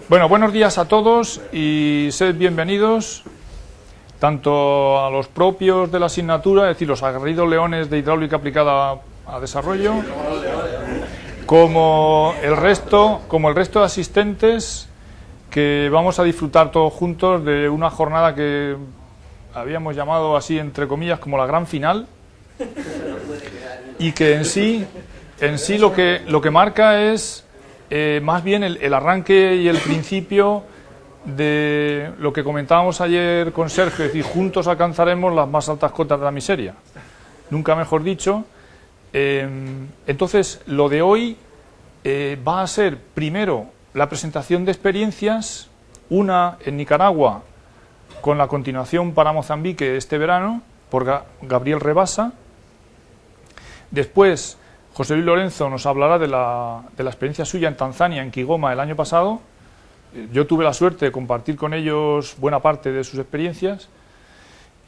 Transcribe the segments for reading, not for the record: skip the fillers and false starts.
Bueno, buenos días a todos y sed bienvenidos tanto a los propios de la asignatura, es decir, los aguerridos leones de hidráulica aplicada a desarrollo, como el resto de asistentes que vamos a disfrutar todos juntos de una jornada que habíamos llamado así entre comillas como la gran final, y que en sí lo que marca es más bien el arranque y el principio de lo que comentábamos ayer con Sergio, es decir, juntos alcanzaremos las más altas cotas de la miseria, nunca mejor dicho. Entonces, lo de hoy va a ser primero la presentación de experiencias, una en Nicaragua con la continuación para Mozambique este verano por Gabriel Rebasa. Después José Luis Lorenzo nos hablará de la experiencia suya en Tanzania, en Kigoma, el año pasado. Yo tuve la suerte de compartir con ellos buena parte de sus experiencias.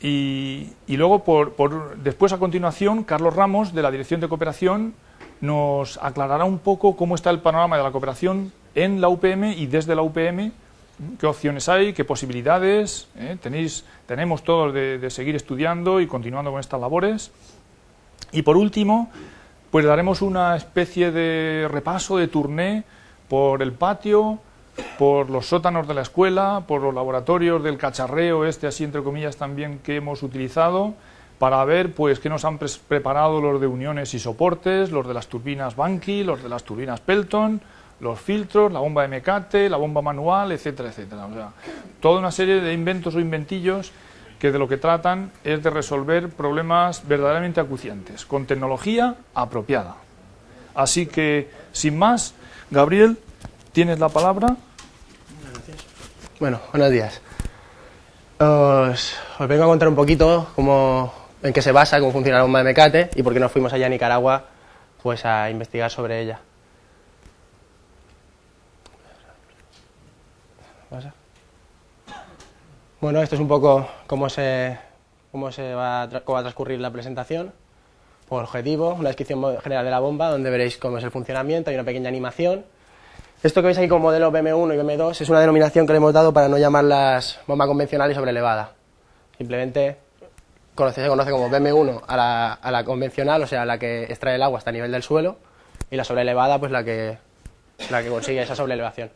Y luego, después, a continuación, Carlos Ramos, de la Dirección de Cooperación, nos aclarará un poco cómo está el panorama de la cooperación en la UPM y desde la UPM, qué opciones hay, qué posibilidades. Tenemos todos de seguir estudiando y continuando con estas labores. Y por último, pues daremos una especie de repaso de tourné por el patio, por los sótanos de la escuela, por los laboratorios del cacharreo así entre comillas también, que hemos utilizado, para ver pues qué nos han preparado los de uniones y soportes, los de las turbinas Banqui, los de las turbinas Pelton, los filtros, la bomba de mecate, la bomba manual, etcétera, etcétera. O sea, toda una serie de inventos o inventillos que de lo que tratan es de resolver problemas verdaderamente acuciantes, con tecnología apropiada. Así que, sin más, Gabriel, tienes la palabra. Gracias. Bueno, buenos días. Os vengo a contar un poquito en qué se basa, cómo funciona la bomba de mecate y por qué nos fuimos allá a Nicaragua pues a investigar sobre ella. Bueno, esto es un poco cómo va a transcurrir la presentación. Por objetivo, una descripción general de la bomba, donde veréis cómo es el funcionamiento, hay una pequeña animación. Esto que veis aquí como modelo BM1 y BM2 es una denominación que le hemos dado para no llamarlas bomba convencional y sobrelevada. Simplemente se conoce como BM1 a la convencional, o sea, la que extrae el agua hasta el nivel del suelo, y la sobrelevada, pues la que consigue esa sobrelevación.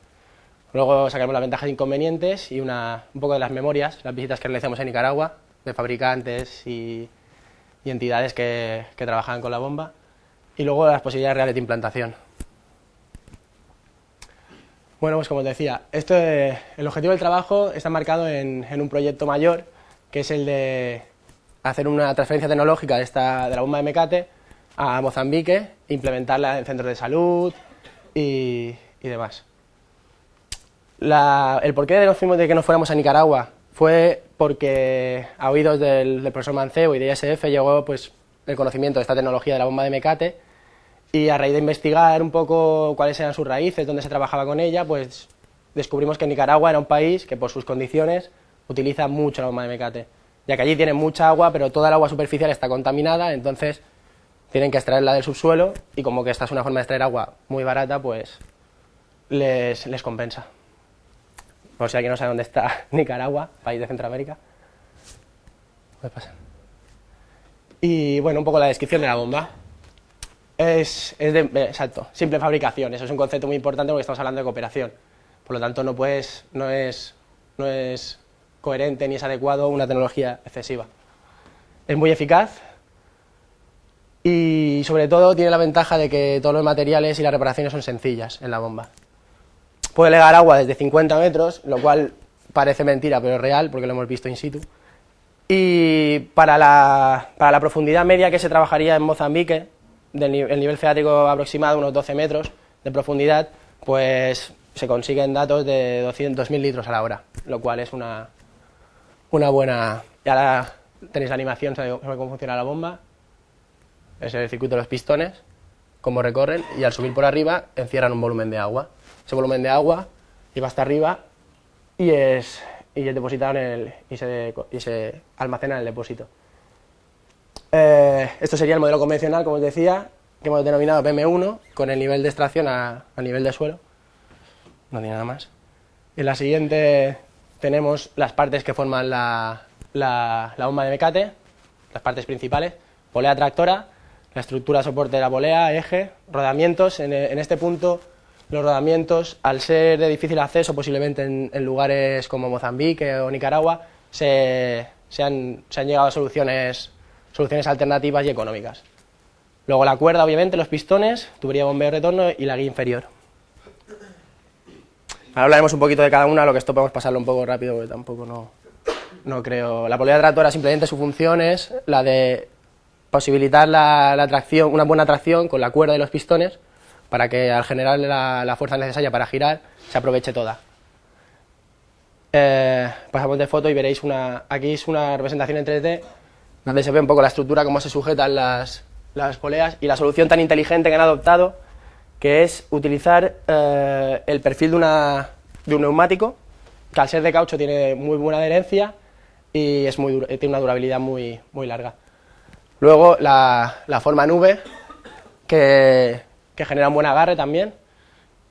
Luego sacaremos las ventajas e inconvenientes y un poco de las memorias, las visitas que realizamos en Nicaragua, de fabricantes y entidades que trabajan con la bomba, y luego las posibilidades reales de implantación. Bueno, pues como os decía, el objetivo del trabajo está marcado en un proyecto mayor, que es el de hacer una transferencia tecnológica de la bomba de mecate a Mozambique, implementarla en centros de salud y demás. El porqué de que nos fuéramos a Nicaragua fue porque a oídos del profesor Mancebo y de ISF llegó pues el conocimiento de esta tecnología de la bomba de mecate, y a raíz de investigar un poco cuáles eran sus raíces, dónde se trabajaba con ella, pues descubrimos que Nicaragua era un país que por sus condiciones utiliza mucho la bomba de mecate, ya que allí tienen mucha agua, pero toda el agua superficial está contaminada, entonces tienen que extraerla del subsuelo, y como que esta es una forma de extraer agua muy barata, pues les compensa. Por si alguien no sabe dónde está Nicaragua, país de Centroamérica. Y bueno, un poco la descripción de la bomba. Exacto, simple fabricación. Eso es un concepto muy importante porque estamos hablando de cooperación. Por lo tanto, no es coherente ni es adecuado una tecnología excesiva. Es muy eficaz y, sobre todo, tiene la ventaja de que todos los materiales y las reparaciones son sencillas en la bomba. Puede legar agua desde 50 metros, lo cual parece mentira, pero es real, porque lo hemos visto in situ. Y para la profundidad media que se trabajaría en Mozambique, el nivel freático aproximado, unos 12 metros de profundidad, pues se consiguen datos de 200.000 litros a la hora, lo cual es una buena... Y ahora tenéis la animación sobre cómo funciona la bomba. Es el circuito de los pistones, cómo recorren, y al subir por arriba encierran un volumen de agua. Ese volumen de agua lleva hasta arriba y es depositado y se almacena en el depósito. Esto sería el modelo convencional, como os decía, que hemos denominado PM1, con el nivel de extracción a nivel de suelo. No tiene nada más. En la siguiente tenemos las partes que forman la bomba de mecate, las partes principales, polea tractora, la estructura de soporte de la polea, eje, rodamientos. En este punto, los rodamientos, al ser de difícil acceso, posiblemente en lugares como Mozambique o Nicaragua, se han llegado a soluciones alternativas y económicas. Luego la cuerda, obviamente, los pistones, tubería de bombeo de retorno y la guía inferior. Ahora hablaremos un poquito de cada una, lo que esto podemos pasarlo un poco rápido, porque tampoco no creo... La polea tractora, simplemente su función es la de posibilitar la tracción, una buena tracción con la cuerda y los pistones, para que al generar la fuerza necesaria para girar, se aproveche toda. Pasamos de foto y veréis aquí es una representación en 3D, donde se ve un poco la estructura, cómo se sujetan las poleas, y la solución tan inteligente que han adoptado, que es utilizar el perfil de un neumático, que al ser de caucho tiene muy buena adherencia y tiene una durabilidad muy larga. Luego la forma nube, que genera un buen agarre también,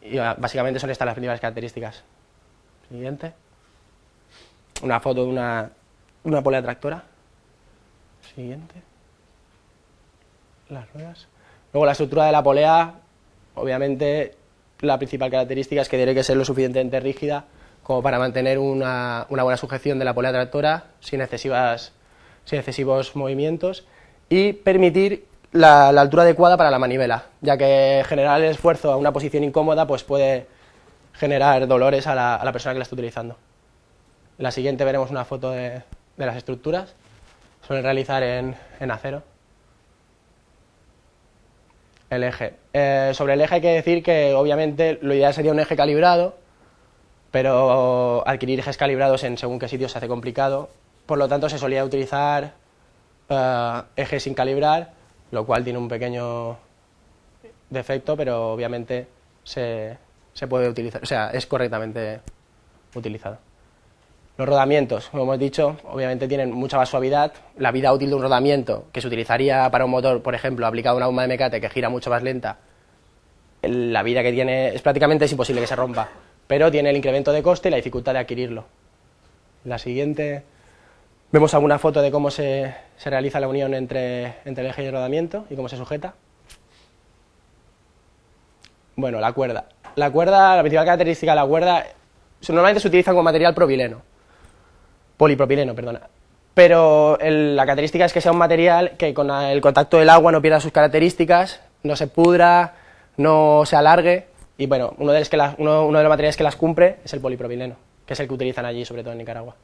y básicamente son estas las principales características. Siguiente. Una foto de una polea tractora. Siguiente. Las ruedas. Luego la estructura de la polea, obviamente la principal característica es que tiene que ser lo suficientemente rígida como para mantener una buena sujeción de la polea tractora sin excesivos movimientos, y permitir la altura adecuada para la manivela, ya que generar el esfuerzo a una posición incómoda pues puede generar dolores a la persona que la está utilizando. En la siguiente veremos una foto de las estructuras. Suelen realizar en acero. El eje. Sobre el eje hay que decir que obviamente lo ideal sería un eje calibrado, pero adquirir ejes calibrados en según qué sitios se hace complicado. Por lo tanto, se solía utilizar ejes sin calibrar, lo cual tiene un pequeño defecto, pero obviamente se puede utilizar, o sea, es correctamente utilizado. Los rodamientos, como hemos dicho, obviamente tienen mucha más suavidad. La vida útil de un rodamiento que se utilizaría para un motor, por ejemplo, aplicado a una bomba de mecate que gira mucho más lenta, la vida que tiene es imposible que se rompa, pero tiene el incremento de coste y la dificultad de adquirirlo. La siguiente vemos alguna foto de cómo se realiza la unión entre el eje y el rodamiento y cómo se sujeta. Bueno, la cuerda. La principal característica de la cuerda, normalmente se utiliza como material polipropileno, perdona. Pero la característica es que sea un material que con el contacto del agua no pierda sus características, no se pudra, no se alargue, y bueno, uno de los materiales que las cumple es el polipropileno, que es el que utilizan allí, sobre todo en Nicaragua.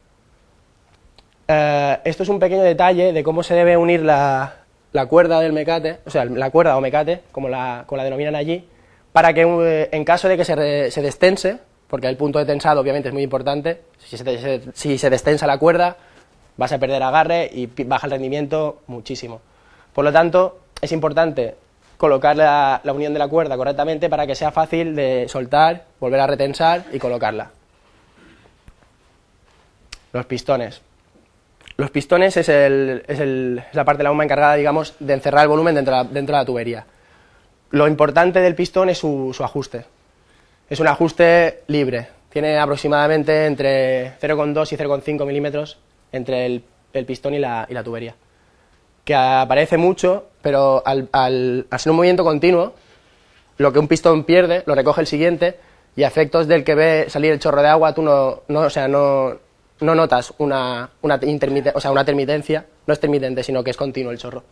Esto es un pequeño detalle de cómo se debe unir la cuerda del mecate, o sea, la cuerda o mecate, como la denominan allí, para que en caso de que se destense, porque el punto de tensado obviamente es muy importante, si se destensa la cuerda vas a perder agarre y baja el rendimiento muchísimo. Por lo tanto, es importante colocar la unión de la cuerda correctamente para que sea fácil de soltar, volver a retensar y colocarla. Los pistones. Los pistones es la parte de la bomba encargada, digamos, de encerrar el volumen dentro de la tubería. Lo importante del pistón es su ajuste. Es un ajuste libre. Tiene aproximadamente entre 0,2 y 0,5 milímetros entre el pistón y la tubería. Que aparece mucho, pero al ser un movimiento continuo, lo que un pistón pierde lo recoge el siguiente, y a efectos del que ve salir el chorro de agua, tú no notas una intermitencia, no es intermitente, sino que es continuo el chorro.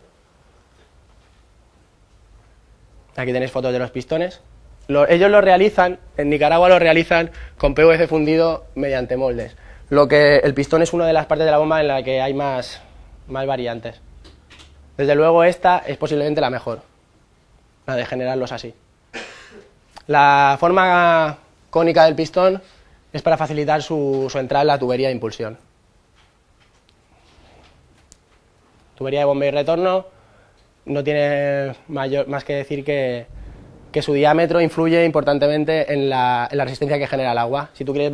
Aquí tenéis fotos de los pistones. Ellos lo realizan, en Nicaragua lo realizan con PVC fundido mediante moldes. El pistón es una de las partes de la bomba en la que hay más variantes. Desde luego esta es posiblemente la mejor, la de generarlos así. La forma cónica del pistón es para facilitar su entrada en la tubería de impulsión. Tubería de bombeo y retorno, no tiene más que decir que su diámetro influye importantemente en la resistencia que genera el agua. Si tú quieres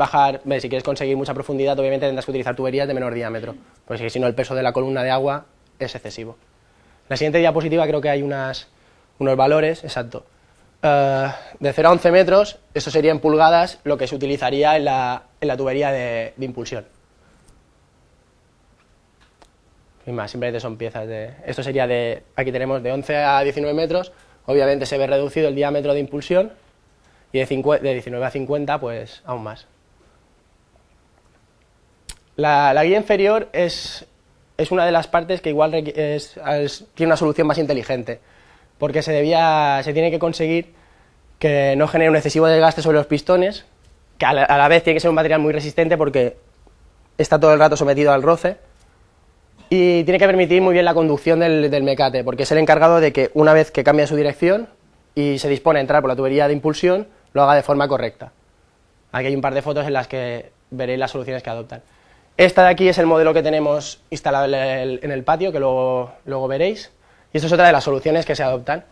si quieres conseguir mucha profundidad, obviamente tendrás que utilizar tuberías de menor diámetro, porque si no el peso de la columna de agua es excesivo. En la siguiente diapositiva creo que hay unos valores, exacto. de 0 a 11 metros, eso sería en pulgadas lo que se utilizaría en la tubería de impulsión. Y más, simplemente son piezas de... Esto sería de... Aquí tenemos de 11 a 19 metros, obviamente se ve reducido el diámetro de impulsión, y de 19 a 50, pues aún más. La guía inferior es una de las partes que igual tiene una solución más inteligente, porque se tiene que conseguir que no genere un excesivo desgaste sobre los pistones, que a la vez tiene que ser un material muy resistente porque está todo el rato sometido al roce, y tiene que permitir muy bien la conducción del mecate, porque es el encargado de que una vez que cambia su dirección y se dispone a entrar por la tubería de impulsión, lo haga de forma correcta. Aquí hay un par de fotos en las que veréis las soluciones que adoptan. Esta de aquí es el modelo que tenemos instalado en el patio, que luego veréis, y esto es otra de las soluciones que se adoptan.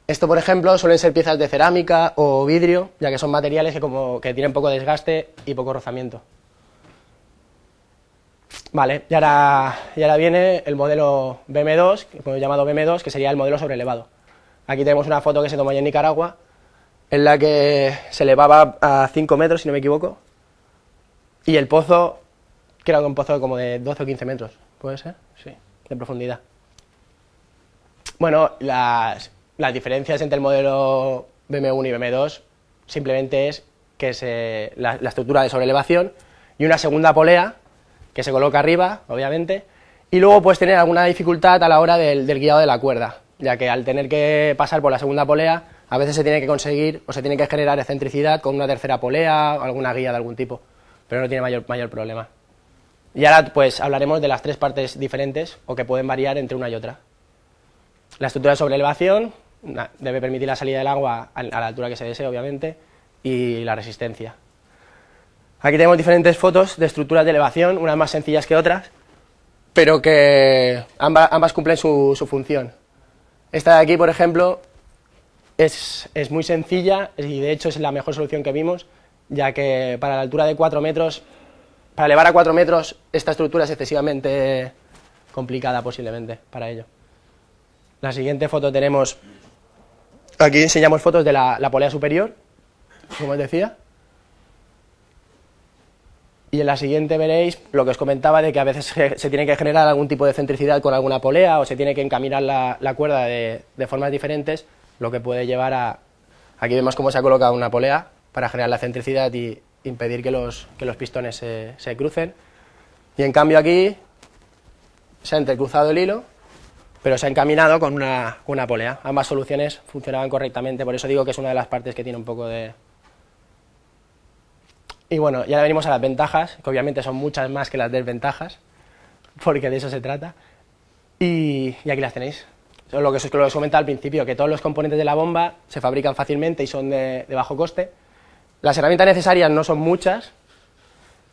Esto, por ejemplo, suelen ser piezas de cerámica o vidrio, ya que son materiales que tienen poco desgaste y poco rozamiento. Vale, y ahora viene el modelo BM2, llamado BM2, que sería el modelo sobrelevado. Aquí tenemos una foto que se tomó allá en Nicaragua, en la que se elevaba a 5 metros, si no me equivoco, y el pozo, creo que un pozo como de 12 o 15 metros, ¿puede ser? Sí, de profundidad. Bueno, las diferencias entre el modelo BM1 y BM2 simplemente es que la estructura de sobrelevación y una segunda polea que se coloca arriba, obviamente, y luego puedes tener alguna dificultad a la hora del guiado de la cuerda, ya que al tener que pasar por la segunda polea, a veces se tiene que conseguir o se tiene que generar excentricidad con una tercera polea o alguna guía de algún tipo, pero no tiene mayor problema. Y ahora pues hablaremos de las tres partes diferentes o que pueden variar entre una y otra. La estructura de sobrelevación debe permitir la salida del agua a la altura que se desee, obviamente, y la resistencia. Aquí tenemos diferentes fotos de estructuras de elevación, unas más sencillas que otras, pero que ambas cumplen su función. Esta de aquí, por ejemplo, es muy sencilla y de hecho es la mejor solución que vimos, ya que para la altura de 4 metros, para elevar a 4 metros, esta estructura es excesivamente complicada posiblemente para ello. La siguiente foto tenemos, aquí enseñamos fotos de la polea superior, como os decía. Y en la siguiente veréis lo que os comentaba de que a veces se tiene que generar algún tipo de excentricidad con alguna polea o se tiene que encaminar la cuerda de formas diferentes, lo que puede llevar a... Aquí vemos cómo se ha colocado una polea para generar la excentricidad y impedir que los pistones se crucen. Y en cambio aquí se ha entrecruzado el hilo, pero se ha encaminado con una polea. Ambas soluciones funcionaban correctamente, por eso digo que es una de las partes que tiene un poco de... Y bueno, ya venimos a las ventajas, que obviamente son muchas más que las desventajas, porque de eso se trata. Y aquí las tenéis. Lo que os comentaba al principio, que todos los componentes de la bomba se fabrican fácilmente y son de bajo coste. Las herramientas necesarias no son muchas.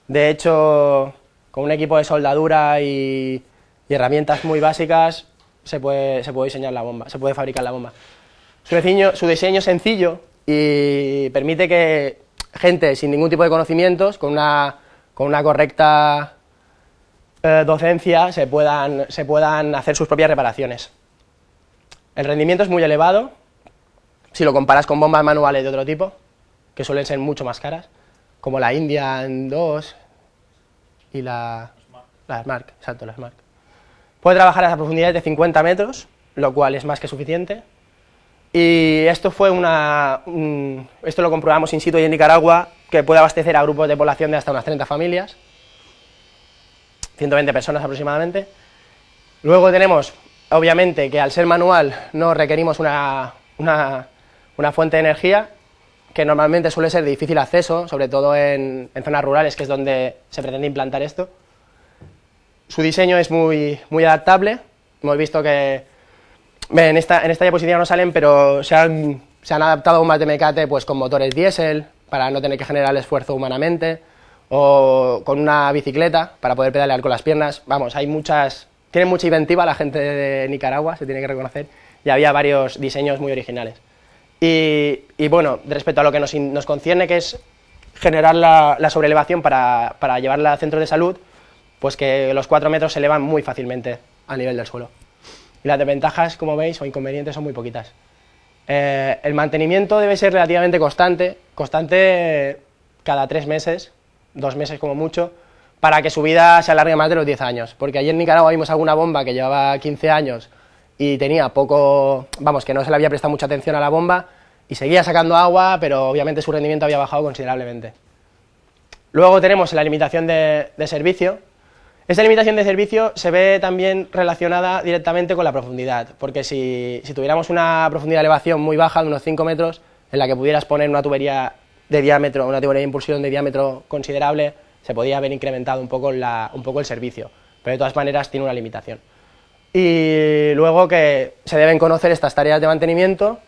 De hecho, con un equipo de soldadura y herramientas muy básicas se puede diseñar la bomba, se puede fabricar la bomba. Su diseño es sencillo y permite que gente sin ningún tipo de conocimientos, con una correcta docencia, se puedan hacer sus propias reparaciones. El rendimiento es muy elevado, si lo comparas con bombas manuales de otro tipo, que suelen ser mucho más caras, como la Indian 2 y la Smart, exacto, la Smart. Puede trabajar a profundidades de 50 metros, lo cual es más que suficiente. Y esto esto lo comprobamos in situ y en Nicaragua, que puede abastecer a grupos de población de hasta unas 30 familias, 120 personas aproximadamente. Luego tenemos, obviamente, que al ser manual no requerimos una fuente de energía, que normalmente suele ser de difícil acceso, sobre todo en zonas rurales, que es donde se pretende implantar esto. Su diseño es muy adaptable. Hemos visto que en esta diapositiva no salen, pero se han adaptado bombas de mecate pues, con motores diésel para no tener que generar el esfuerzo humanamente, o con una bicicleta para poder pedalear con las piernas. Vamos, tiene mucha inventiva la gente de Nicaragua, se tiene que reconocer, y había varios diseños muy originales. Y bueno, respecto a lo que nos concierne, que es generar la sobrelevación para llevarla a centros de salud, pues que los 4 metros se elevan muy fácilmente a nivel del suelo. Y las desventajas, como veis, o inconvenientes, son muy poquitas. El mantenimiento debe ser relativamente constante cada 3 meses, 2 meses como mucho, para que su vida se alargue más de los 10 años. Porque ayer en Nicaragua vimos alguna bomba que llevaba 15 años y tenía poco, vamos, que no se le había prestado mucha atención a la bomba y seguía sacando agua, pero obviamente su rendimiento había bajado considerablemente. Luego tenemos la limitación de servicio. Esta limitación de servicio se ve también relacionada directamente con la profundidad, porque si tuviéramos una profundidad de elevación muy baja, de unos 5 metros, en la que pudieras poner una tubería de diámetro, una tubería de impulsión de diámetro considerable, se podía haber incrementado un poco el servicio, pero de todas maneras tiene una limitación. Y luego que se deben conocer estas tareas de mantenimiento,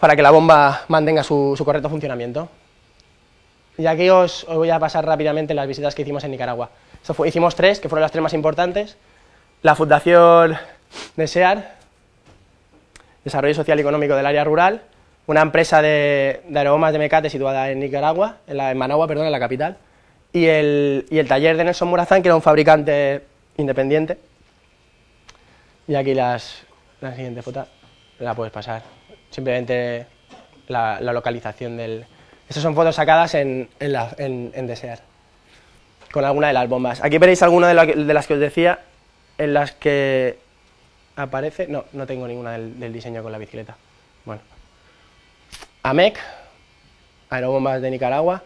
para que la bomba mantenga su correcto funcionamiento. Y aquí os voy a pasar rápidamente las visitas que hicimos en Nicaragua. Hicimos 3, que fueron las 3 más importantes. La Fundación DESEAR, Desarrollo Social y Económico del Área Rural, una empresa de aerobombas de Mecate situada en Nicaragua, en Managua, perdón, en la capital, y el taller de Nelson Morazán, que era un fabricante independiente. Y aquí la siguiente foto, la puedes pasar. Simplemente la localización del... Estas son fotos sacadas en DESEAR, con alguna de las bombas. Aquí veréis alguna de las que os decía, en las que aparece... No tengo ninguna del diseño con la bicicleta. Bueno. AMEC, aerobombas de Nicaragua.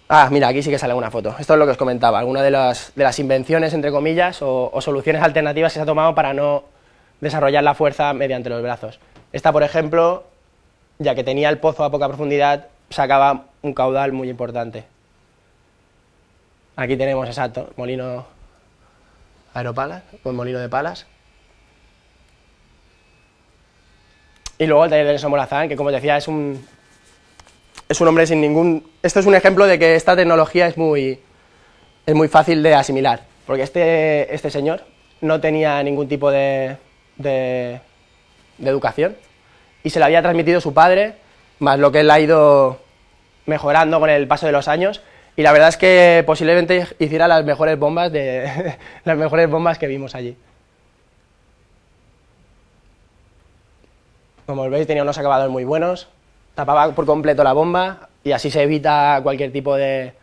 Ah, mira, aquí sí que sale una foto. Esto es lo que os comentaba, alguna de las invenciones, entre comillas, o soluciones alternativas que se ha tomado para no desarrollar la fuerza mediante los brazos. Esta, por ejemplo, ya que tenía el pozo a poca profundidad, sacaba un caudal muy importante. Aquí tenemos, exacto, molino aeropalas, pues molino de palas. Y luego el taller de Nelson Morazán, que como os decía es un hombre sin ningún... Esto es un ejemplo de que esta tecnología es muy fácil de asimilar, porque este señor no tenía ningún tipo de educación y se le había transmitido su padre, más lo que él ha ido mejorando con el paso de los años, y la verdad es que posiblemente hiciera las mejores bombas las mejores bombas que vimos allí. Como veis, tenía unos acabados muy buenos, tapaba por completo la bomba y así se evita cualquier tipo de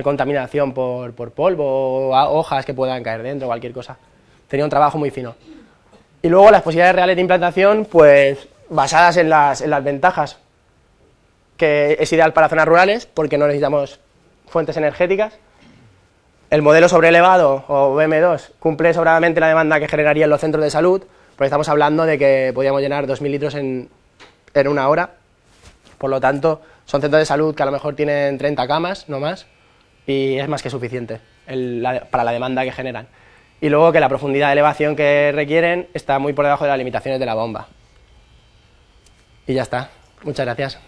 contaminación por polvo o hojas que puedan caer dentro, cualquier cosa. Tenía un trabajo muy fino. Y luego las posibilidades reales de implantación, pues basadas en las ventajas, que es ideal para zonas rurales porque no necesitamos fuentes energéticas. El modelo sobrelevado o BM2 cumple sobradamente la demanda que generaría en los centros de salud, porque estamos hablando de que podíamos llenar 2.000 litros en una hora. Por lo tanto, son centros de salud que a lo mejor tienen 30 camas, no más, y es más que suficiente para la demanda que generan. Y luego que la profundidad de elevación que requieren está muy por debajo de las limitaciones de la bomba. Y ya está. Muchas gracias.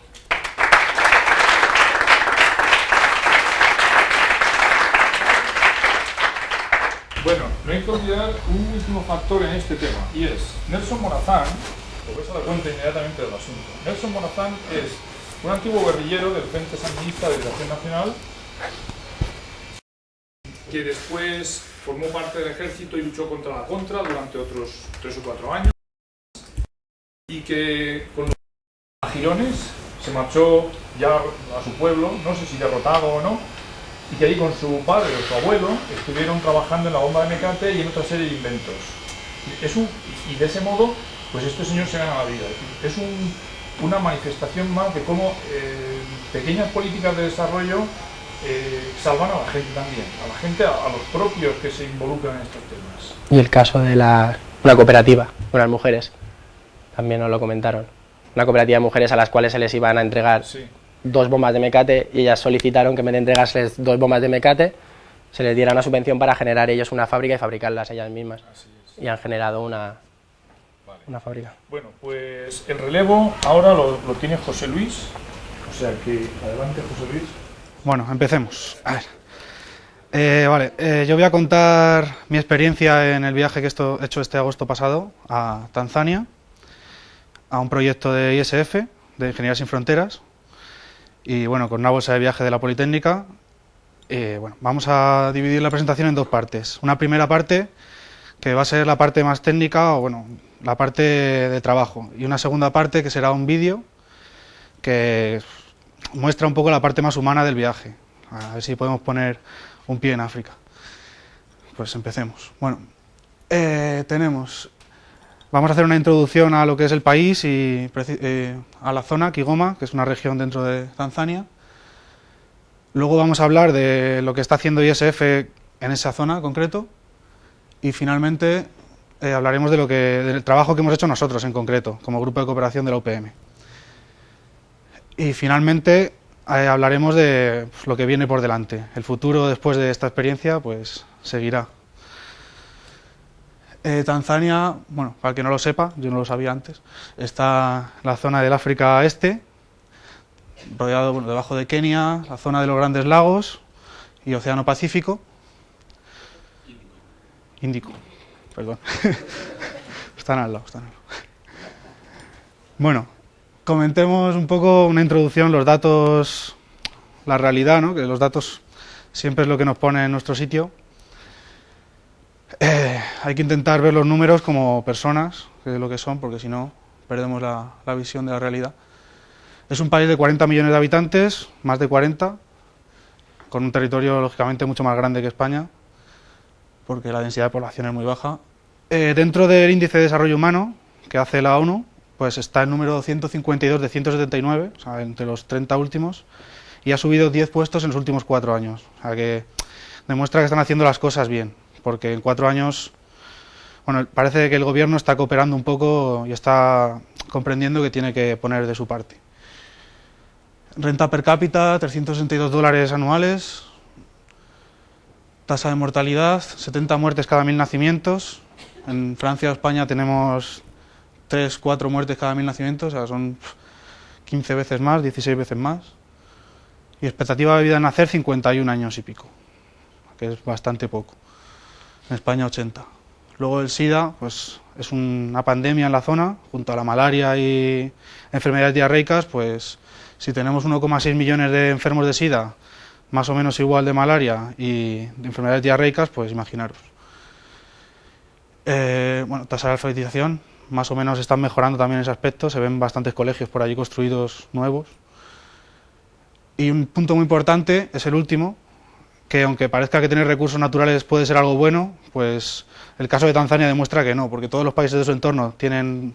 Bueno, no hay que olvidar un último factor en este tema, y es Nelson Morazán, os vais a dar cuenta inmediatamente del asunto. Nelson Morazán es un antiguo guerrillero del Frente Sandinista de Liberación Nacional, que después formó parte del ejército y luchó contra la Contra durante otros 3 o 4 años, y que con los girones se marchó ya a su pueblo, no sé si derrotado o no, y que ahí con su padre o su abuelo estuvieron trabajando en la bomba de Mecate y en otra serie de inventos. Y de ese modo, pues este señor se gana la vida. Es una manifestación más de cómo pequeñas políticas de desarrollo salvan a la gente también, a los propios que se involucran en estos temas. Y el caso de una cooperativa con las mujeres, también nos lo comentaron. Una cooperativa de mujeres a las cuales se les iban a entregar 2 bombas de Mecate y ellas solicitaron que en vez de entregarles 2 bombas de Mecate se les diera una subvención para generar ellos una fábrica y fabricarlas ellas mismas. Y han generado una fábrica. Bueno, pues el relevo ahora lo tiene José Luis, o sea que adelante José Luis. Bueno, empecemos. A ver. Vale, yo voy a contar mi experiencia en el viaje que he hecho este agosto pasado a Tanzania, a un proyecto de ISF, de Ingeniería Sin Fronteras, y bueno, con una bolsa de viaje de la Politécnica. Bueno, vamos a dividir la presentación en 2 partes. Una primera parte que va a ser la parte más técnica, o bueno, la parte de trabajo, y una segunda parte que será un vídeo que muestra un poco la parte más humana del viaje. A ver si podemos poner un pie en África. Pues empecemos. Bueno, vamos a hacer una introducción a lo que es el país y a la zona, Kigoma, que es una región dentro de Tanzania. Luego vamos a hablar de lo que está haciendo ISF en esa zona concreto. Y finalmente hablaremos del trabajo que hemos hecho nosotros en concreto, como grupo de cooperación de la UPM. Y finalmente hablaremos de lo que viene por delante. El futuro después de esta experiencia pues seguirá. Tanzania, bueno, para el que no lo sepa, yo no lo sabía antes, está en la zona del África Este, rodeado, bueno, debajo de Kenia, la zona de los Grandes Lagos y Océano Pacífico. Índico, perdón. Están al lado. Bueno, comentemos un poco una introducción, los datos, la realidad, ¿no? Que los datos siempre es lo que nos pone en nuestro sitio. Hay que intentar ver los números como personas, que es lo que son, porque si no perdemos la visión de la realidad. Es un país de 40 millones de habitantes, más de 40, con un territorio lógicamente mucho más grande que España, porque la densidad de población es muy baja. Dentro del índice de desarrollo humano que hace la ONU, pues está el número 152 de 179, o sea, entre los 30 últimos, y ha subido 10 puestos en los últimos 4 años. O sea, que demuestra que están haciendo las cosas bien, porque en 4 años, bueno, parece que el gobierno está cooperando un poco y está comprendiendo que tiene que poner de su parte. Renta per cápita, $362 anuales. Tasa de mortalidad, 70 muertes cada 1000 nacimientos. En Francia o España tenemos 3-4 muertes cada 1000 nacimientos, o sea, son 15 veces más, 16 veces más. Y expectativa de vida en nacer, 51 años y pico, que es bastante poco. En España, 80. Luego el SIDA, pues es una pandemia en la zona, junto a la malaria y enfermedades diarreicas, pues si tenemos 1,6 millones de enfermos de SIDA, más o menos igual de malaria y de enfermedades diarreicas, pues imaginaros. Bueno, tasa de alfabetización, más o menos están mejorando también ese aspecto, se ven bastantes colegios por allí construidos nuevos. Y un punto muy importante es el último, que aunque parezca que tener recursos naturales puede ser algo bueno, pues el caso de Tanzania demuestra que no, porque todos los países de su entorno tienen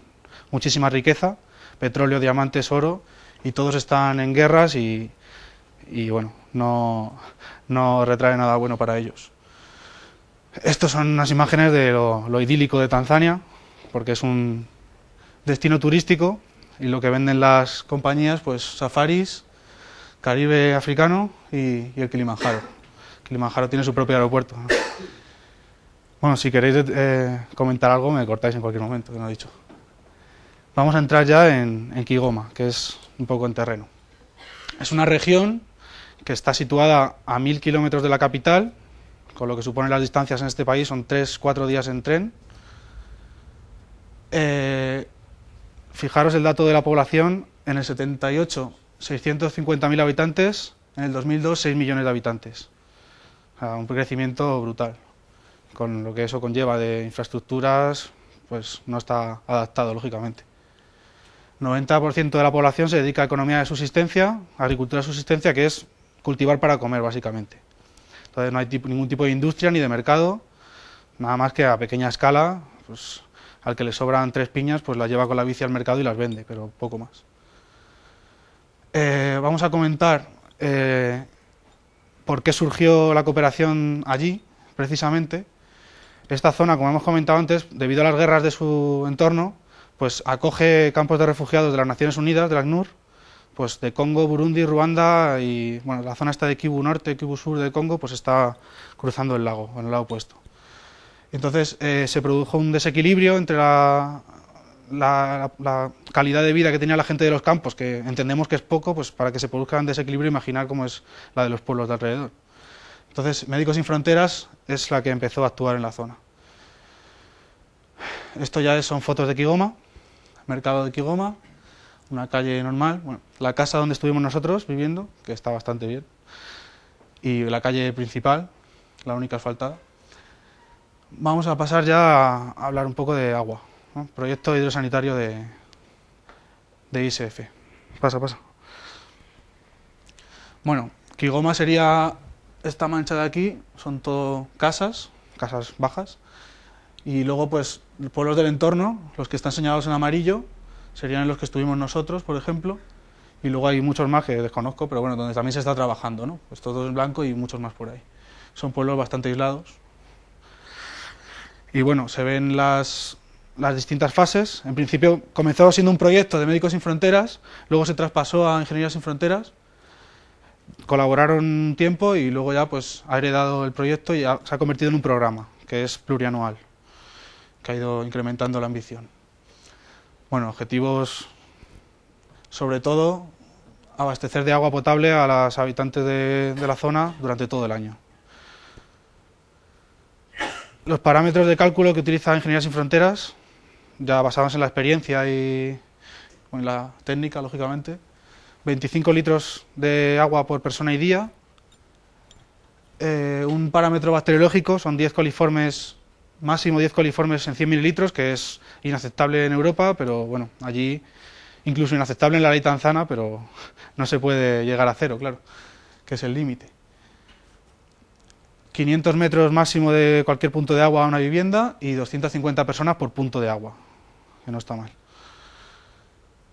muchísima riqueza, petróleo, diamantes, oro, y todos están en guerras y bueno, no retrae nada bueno para ellos. Estas son unas imágenes de lo idílico de Tanzania, porque es un destino turístico y lo que venden las compañías, pues safaris, Caribe africano y el Kilimanjaro. Kilimanjaro tiene su propio aeropuerto, ¿no? Bueno, si queréis comentar algo me cortáis en cualquier momento, que no he dicho. Vamos a entrar ya en Kigoma, que es un poco en terreno. Es una región que está situada a 1000 kilómetros de la capital, con lo que supone las distancias en este país son 3-4 días en tren. Fijaros el dato de la población, en el 78, 650.000 habitantes, en el 2002, 6 millones de habitantes. O sea, un crecimiento brutal, con lo que eso conlleva de infraestructuras, pues no está adaptado, lógicamente. 90% de la población se dedica a economía de subsistencia, agricultura de subsistencia, que es cultivar para comer, básicamente. Entonces no hay ningún tipo de industria ni de mercado, nada más que a pequeña escala, pues al que le sobran 3 piñas, pues las lleva con la bici al mercado y las vende, pero poco más. Vamos a comentar por qué surgió la cooperación allí, precisamente. Esta zona, como hemos comentado antes, debido a las guerras de su entorno, pues acoge campos de refugiados de las Naciones Unidas, de la ACNUR, pues de Congo, Burundi, Ruanda y bueno, la zona esta de Kivu Norte, Kivu Sur de Congo, pues está cruzando el lago, en el lado opuesto. Entonces se produjo un desequilibrio entre la calidad de vida que tenía la gente de los campos, que entendemos que es poco, pues para que se produzca un desequilibrio, imaginar cómo es la de los pueblos de alrededor. Entonces Médicos Sin Fronteras es la que empezó a actuar en la zona. Esto ya son fotos de Kigoma, mercado de Kigoma, una calle normal, bueno, la casa donde estuvimos nosotros viviendo, que está bastante bien, y la calle principal, la única asfaltada. Vamos a pasar ya a hablar un poco de agua. ¿no? Proyecto hidrosanitario de ISF. Pasa. Bueno, Kigoma sería esta mancha de aquí, son todo casas bajas, y luego pues pueblos del entorno, los que están señalados en amarillo, serían los que estuvimos nosotros, por ejemplo, y luego hay muchos más que desconozco, pero bueno, donde también se está trabajando, ¿no? Pues todo en blanco y muchos más por ahí. Son pueblos bastante aislados. Y bueno, se ven las distintas fases. En principio comenzó siendo un proyecto de Médicos Sin Fronteras, luego se traspasó a Ingeniería Sin Fronteras, colaboraron un tiempo y luego ya pues ha heredado el proyecto y se ha convertido en un programa, que es plurianual, que ha ido incrementando la ambición. Bueno, objetivos, sobre todo, abastecer de agua potable a los habitantes de la zona durante todo el año. Los parámetros de cálculo que utiliza Ingeniería Sin Fronteras, ya basados en la experiencia y en la técnica, lógicamente, 25 litros de agua por persona y día, un parámetro bacteriológico, son 10 coliformes, máximo 10 coliformes en 100 mililitros, que es inaceptable en Europa, pero bueno, allí incluso inaceptable en la ley tanzana, pero no se puede llegar a cero, claro, que es el límite. 500 metros máximo de cualquier punto de agua a una vivienda y 250 personas por punto de agua, que no está mal.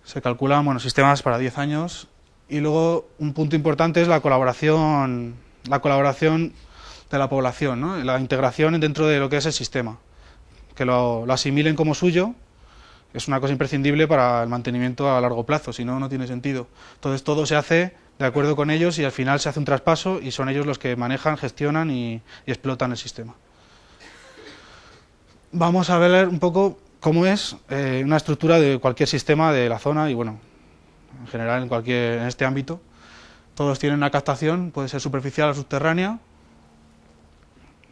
Se calculan, bueno, sistemas para 10 años y luego un punto importante es la colaboración de la población, ¿no? La integración dentro de lo que es el sistema, que lo asimilen como suyo, es una cosa imprescindible para el mantenimiento a largo plazo, si no, no tiene sentido. Entonces todo se hace de acuerdo con ellos y al final se hace un traspaso y son ellos los que manejan, gestionan y explotan el sistema. Vamos a ver un poco cómo es una estructura de cualquier sistema de la zona y bueno, en general en este ámbito. Todos tienen una captación, puede ser superficial o subterránea.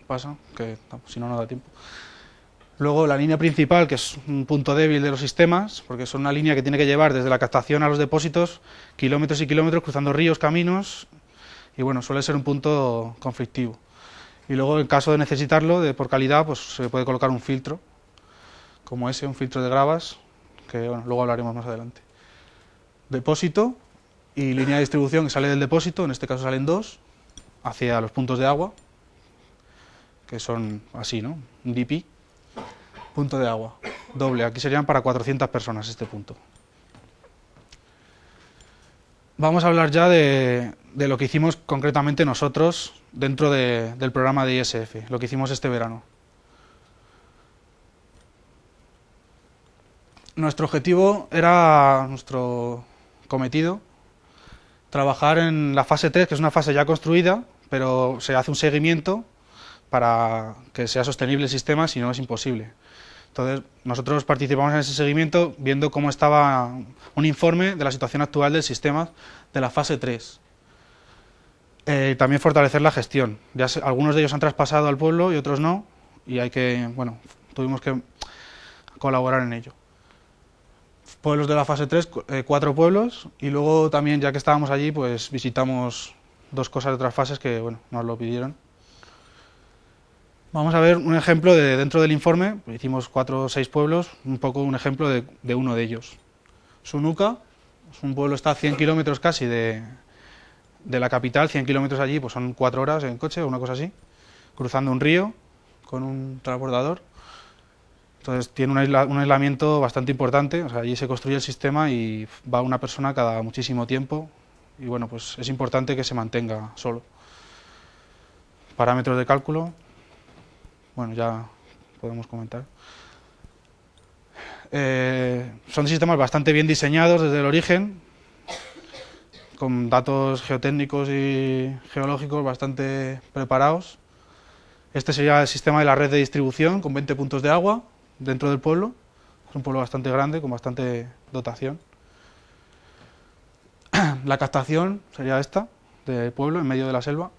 Pasa, que si no, no da tiempo. Luego la línea principal, que es un punto débil de los sistemas, porque son una línea que tiene que llevar desde la captación a los depósitos kilómetros y kilómetros, cruzando ríos, caminos, y bueno, suele ser un punto conflictivo. Y luego, en caso de necesitarlo, por calidad, pues se puede colocar un filtro, como ese, un filtro de gravas, que bueno, luego hablaremos más adelante. Depósito y línea de distribución que sale del depósito, en este caso salen dos, hacia los puntos de agua, que son así, ¿no? Un DP. Punto de agua, doble, aquí serían para 400 personas este punto. Vamos a hablar ya de lo que hicimos concretamente nosotros dentro del programa de ISF, lo que hicimos este verano. Nuestro objetivo era, nuestro cometido, trabajar en la fase 3, que es una fase ya construida, pero se hace un seguimiento para que sea sostenible el sistema, si no es imposible. Entonces, nosotros participamos en ese seguimiento viendo cómo estaba un informe de la situación actual del sistema de la fase 3. También fortalecer la gestión. Algunos de ellos han traspasado al pueblo y otros no, y tuvimos que colaborar en ello. Pueblos de la fase 3, 4 pueblos, y luego también, ya que estábamos allí, pues visitamos 2 cosas de otras fases que, bueno, nos lo pidieron. Vamos a ver un ejemplo dentro del informe, hicimos 4 o 6 pueblos, un poco un ejemplo de uno de ellos. Sunuca, es un pueblo, está a 100 kilómetros casi de la capital, 100 kilómetros allí, pues son 4 horas en coche o una cosa así, cruzando un río con un transbordador. Entonces tiene un aislamiento bastante importante, o sea, allí se construye el sistema y va una persona cada muchísimo tiempo y bueno, pues es importante que se mantenga solo. Parámetros de cálculo. Bueno, ya podemos comentar. Son sistemas bastante bien diseñados desde el origen, con datos geotécnicos y geológicos bastante preparados. Este sería el sistema de la red de distribución, con 20 puntos de agua dentro del pueblo. Es un pueblo bastante grande, con bastante dotación. La captación sería esta, del pueblo, en medio de la selva.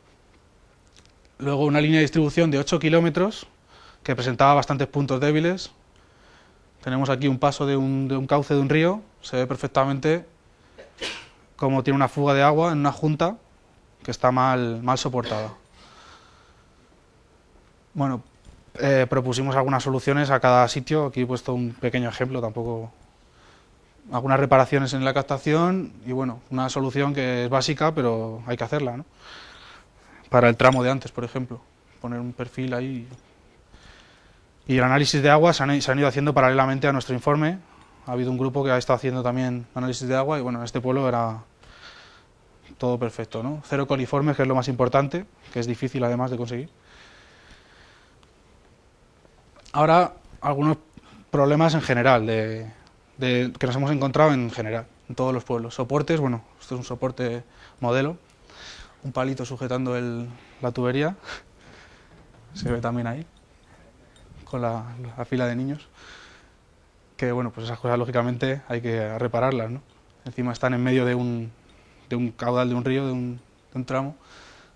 Luego una línea de distribución de 8 kilómetros que presentaba bastantes puntos débiles. Tenemos aquí un paso de un cauce de un río. Se ve perfectamente cómo tiene una fuga de agua en una junta que está mal soportada. Bueno, propusimos algunas soluciones a cada sitio. Aquí he puesto un pequeño ejemplo, tampoco... Algunas reparaciones en la captación y bueno, una solución que es básica, pero hay que hacerla, ¿no? Para el tramo de antes, por ejemplo, poner un perfil ahí. Y el análisis de agua se han ido haciendo paralelamente a nuestro informe. Ha habido un grupo que ha estado haciendo también análisis de agua y bueno, en este pueblo era todo perfecto, ¿no? 0 coliformes, que es lo más importante, que es difícil además de conseguir. Ahora, algunos problemas en general que nos hemos encontrado en general, en todos los pueblos. Soportes, bueno, esto es un soporte modelo, un palito sujetando la tubería, se ve también ahí, con la fila de niños, que bueno, pues esas cosas lógicamente hay que repararlas, ¿no? Encima están en medio de un caudal de un río, de un tramo.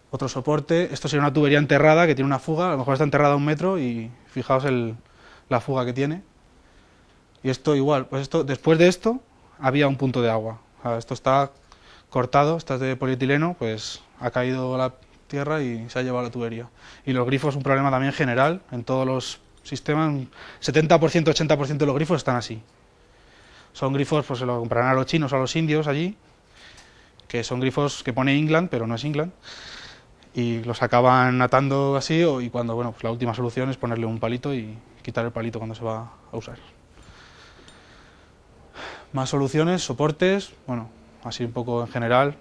Otro soporte, esto sería una tubería enterrada que tiene una fuga, a lo mejor está enterrada a 1 metro y fijaos la fuga que tiene. Y esto igual, pues esto, después de esto había un punto de agua. O sea, esto está cortado, esto es de polietileno, pues ha caído a la tierra y se ha llevado la tubería. Y los grifos, un problema también general en todos los sistemas, 70%, 80% de los grifos están así. Son grifos, pues se lo comprarán a los chinos o a los indios allí, que son grifos que pone England, pero no es England, y los acaban atando así, y cuando, bueno, pues la última solución es ponerle un palito y quitar el palito cuando se va a usar. Más soluciones, soportes, bueno, así un poco en general.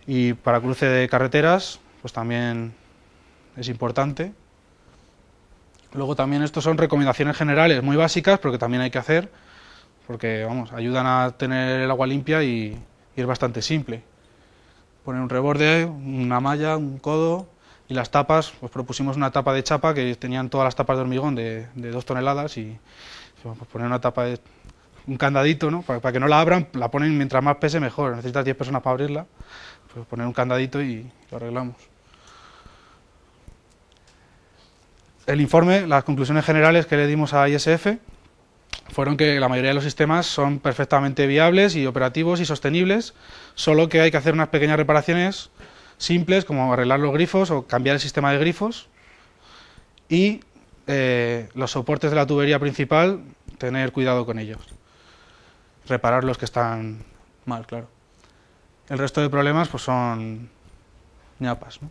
Y para cruce de carreteras, pues también es importante. Luego también estos son recomendaciones generales muy básicas, pero que también hay que hacer, porque vamos, ayudan a tener el agua limpia y es bastante simple. Poner un reborde, una malla, un codo y las tapas, pues propusimos una tapa de chapa que tenían todas las tapas de hormigón de 2 toneladas y pues poner una tapa de un candadito, ¿no? Para que no la abran, la ponen mientras más pese mejor. Necesitas 10 personas para abrirla, pues poner un candadito y lo arreglamos. El informe, las conclusiones generales que le dimos a ISF fueron que la mayoría de los sistemas son perfectamente viables y operativos y sostenibles, solo que hay que hacer unas pequeñas reparaciones simples como arreglar los grifos o cambiar el sistema de grifos y los soportes de la tubería principal, tener cuidado con ellos. Reparar los que están mal, claro. El resto de problemas pues son ñapas, ¿no?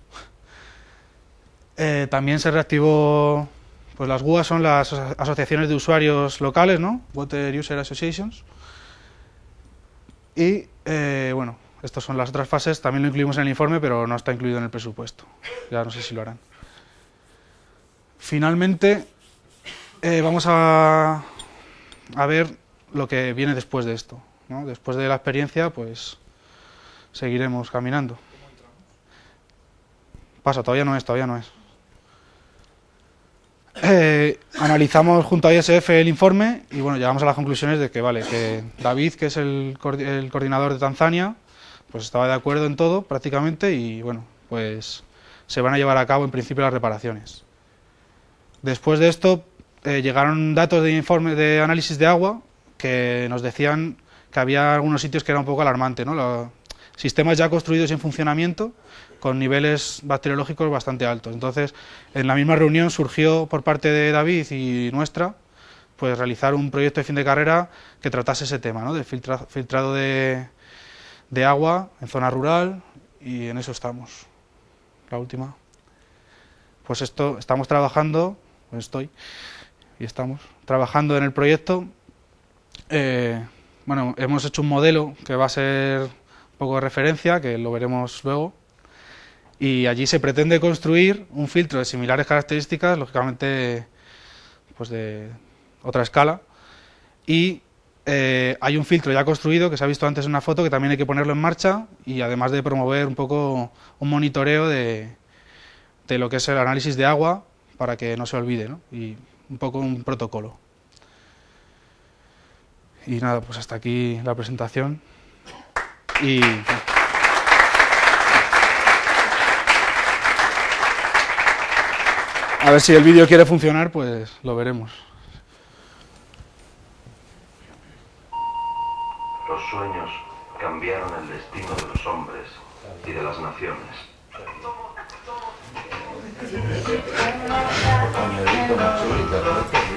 También se reactivó, pues las WUAs son las asociaciones de usuarios locales, ¿no? Water User Associations. Y bueno, estas son las otras fases, también lo incluimos en el informe, pero no está incluido en el presupuesto. Ya no sé si lo harán. Finalmente, vamos a ver lo que viene después de esto, ¿no? Después de la experiencia, pues seguiremos caminando. Pasa, todavía no es. Analizamos junto a ISF el informe y bueno, llegamos a las conclusiones de que vale, que David, que es el coordinador de Tanzania, pues estaba de acuerdo en todo prácticamente y bueno, pues se van a llevar a cabo en principio las reparaciones. Después de esto llegaron datos de informe de análisis de agua que nos decían que había algunos sitios que era un poco alarmante, ¿no? Los sistemas ya construidos y en funcionamiento con niveles bacteriológicos bastante altos. Entonces, en la misma reunión surgió por parte de David y nuestra, pues realizar un proyecto de fin de carrera que tratase ese tema, ¿no? Del filtrado de agua en zona rural y en eso estamos. La última. Pues estamos trabajando, pues estamos trabajando en el proyecto. Bueno, hemos hecho un modelo que va a ser un poco de referencia, que lo veremos luego, y allí se pretende construir un filtro de similares características, lógicamente pues de otra escala, y hay un filtro ya construido que se ha visto antes en una foto que también hay que ponerlo en marcha y además de promover un poco un monitoreo de lo que es el análisis de agua para que no se olvide, ¿no? Y un poco un protocolo. Y nada, pues hasta aquí la presentación. Y a ver si el vídeo quiere funcionar, pues lo veremos. Los sueños cambiaron el destino de los hombres y de las naciones. Compañerito, machulita, era cosa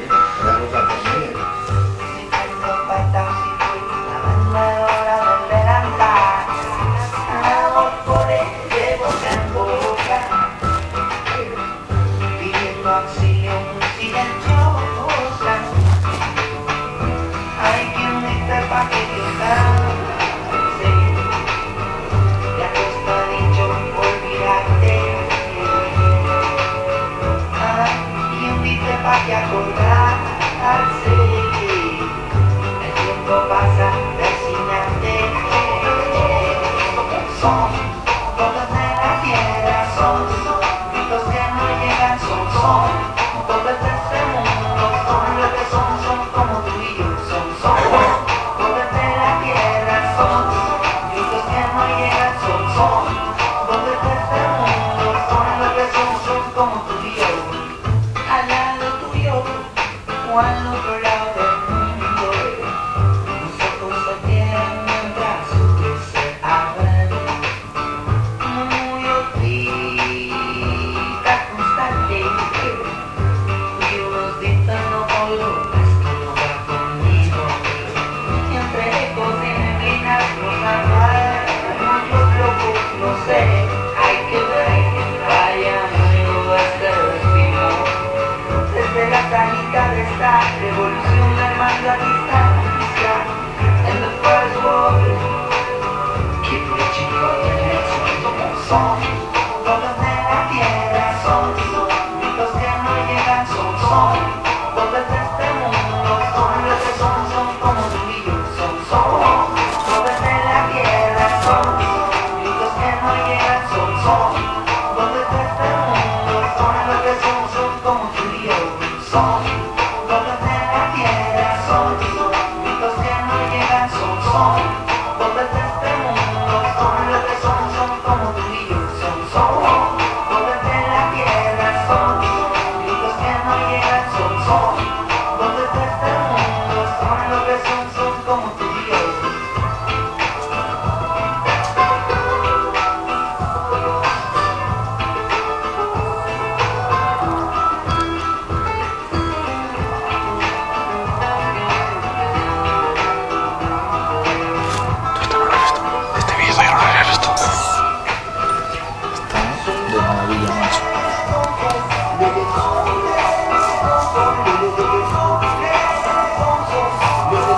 conmigo.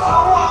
Oh,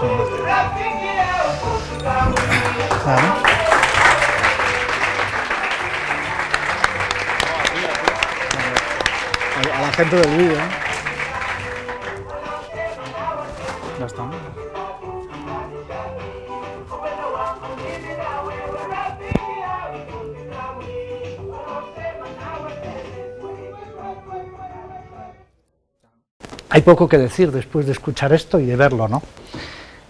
Vale. A la gente del vídeo, ¿eh? Ya está, ¿no? Hay poco que decir después de escuchar esto y de verlo, ¿no?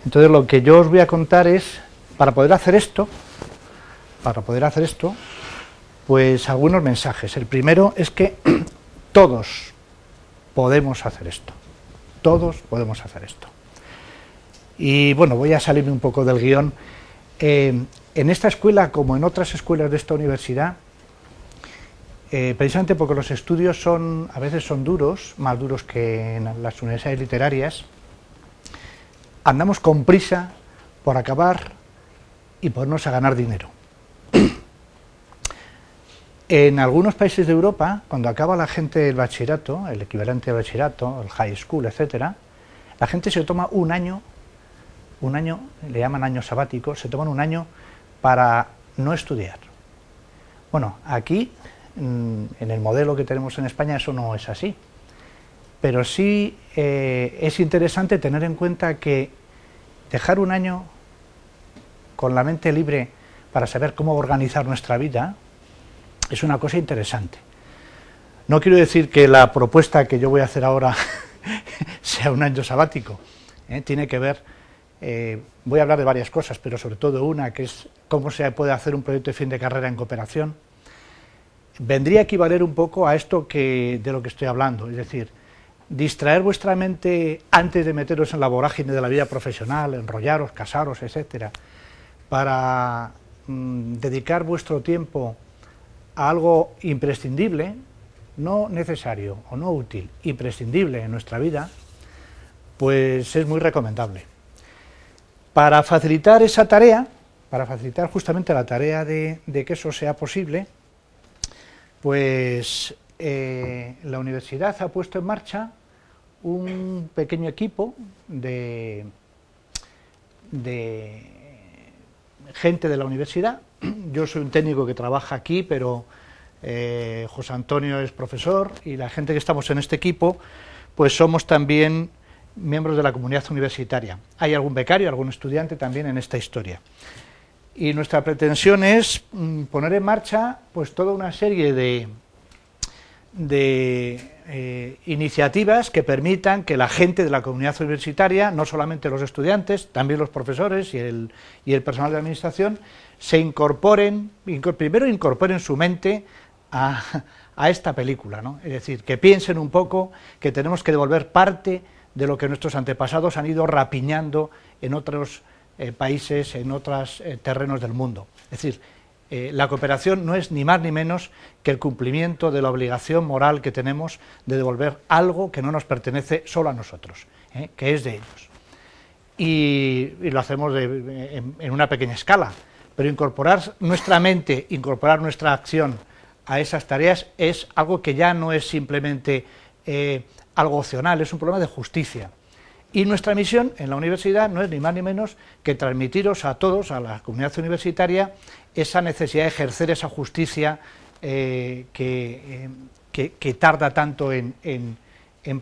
Entonces lo que yo os voy a contar es, para poder hacer esto, pues algunos mensajes. El primero es que todos podemos hacer esto. Todos podemos hacer esto. Y bueno, voy a salirme un poco del guión. En esta escuela, como en otras escuelas de esta universidad, precisamente porque los estudios a veces son duros, más duros que en las universidades literarias, andamos con prisa por acabar y ponernos a ganar dinero. En algunos países de Europa, cuando acaba la gente el bachillerato, el equivalente al bachillerato, el high school, etcétera, la gente se toma un año, le llaman año sabático, se toman un año para no estudiar. Bueno, aquí, en el modelo que tenemos en España, eso no es así. Pero sí es interesante tener en cuenta que dejar un año con la mente libre para saber cómo organizar nuestra vida es una cosa interesante. No quiero decir que la propuesta que yo voy a hacer ahora sea un año sabático, tiene que ver, voy a hablar de varias cosas, pero sobre todo una, que es cómo se puede hacer un proyecto de fin de carrera en cooperación. Vendría a equivaler un poco a esto de lo que estoy hablando, es decir, distraer vuestra mente antes de meteros en la vorágine de la vida profesional, enrollaros, casaros, etcétera, para dedicar vuestro tiempo a algo imprescindible, no necesario o no útil, imprescindible en nuestra vida, pues es muy recomendable. Para facilitar esa tarea, para facilitar justamente la tarea de que eso sea posible, pues la universidad ha puesto en marcha un pequeño equipo de gente de la universidad. Yo soy un técnico que trabaja aquí, pero José Antonio es profesor, y la gente que estamos en este equipo, pues somos también miembros de la comunidad universitaria. Hay algún becario, algún estudiante también en esta historia. Y nuestra pretensión es poner en marcha pues toda una serie de iniciativas que permitan que la gente de la comunidad universitaria, no solamente los estudiantes, también los profesores y el personal de administración, se incorporen, primero incorporen su mente a esta película, ¿no? Es decir, que piensen un poco que tenemos que devolver parte de lo que nuestros antepasados han ido rapiñando en otros países, en otros terrenos del mundo. Es decir, la cooperación no es ni más ni menos que el cumplimiento de la obligación moral que tenemos de devolver algo que no nos pertenece solo a nosotros, que es de ellos. Y lo hacemos en una pequeña escala, pero incorporar nuestra mente, incorporar nuestra acción a esas tareas es algo que ya no es simplemente algo opcional, es un problema de justicia. Y nuestra misión en la universidad no es ni más ni menos que transmitiros a todos, a la comunidad universitaria, esa necesidad de ejercer esa justicia que tarda tanto en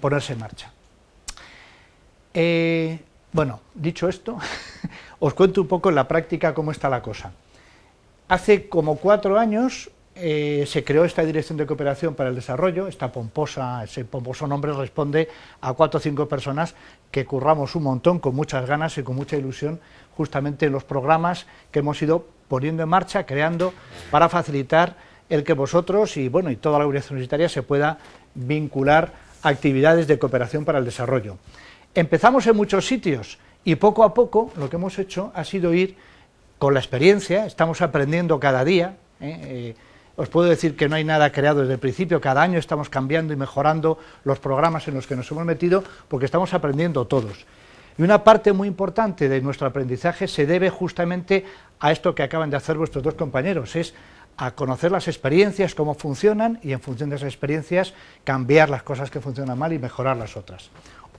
ponerse en marcha. Bueno, dicho esto, os cuento un poco en la práctica cómo está la cosa. Hace como 4 años se creó esta Dirección de Cooperación para el Desarrollo. Ese pomposo nombre responde a 4 o 5 personas que curramos un montón, con muchas ganas y con mucha ilusión, justamente en los programas que hemos ido poniendo en marcha, creando, para facilitar el que vosotros y toda la comunidad universitaria se pueda vincular a actividades de cooperación para el desarrollo. Empezamos en muchos sitios y poco a poco lo que hemos hecho ha sido ir con la experiencia, estamos aprendiendo cada día. Os puedo decir que no hay nada creado desde el principio, cada año estamos cambiando y mejorando los programas en los que nos hemos metido, porque estamos aprendiendo todos. Y una parte muy importante de nuestro aprendizaje se debe justamente a esto que acaban de hacer vuestros 2 compañeros, es a conocer las experiencias, cómo funcionan, y en función de esas experiencias cambiar las cosas que funcionan mal y mejorar las otras.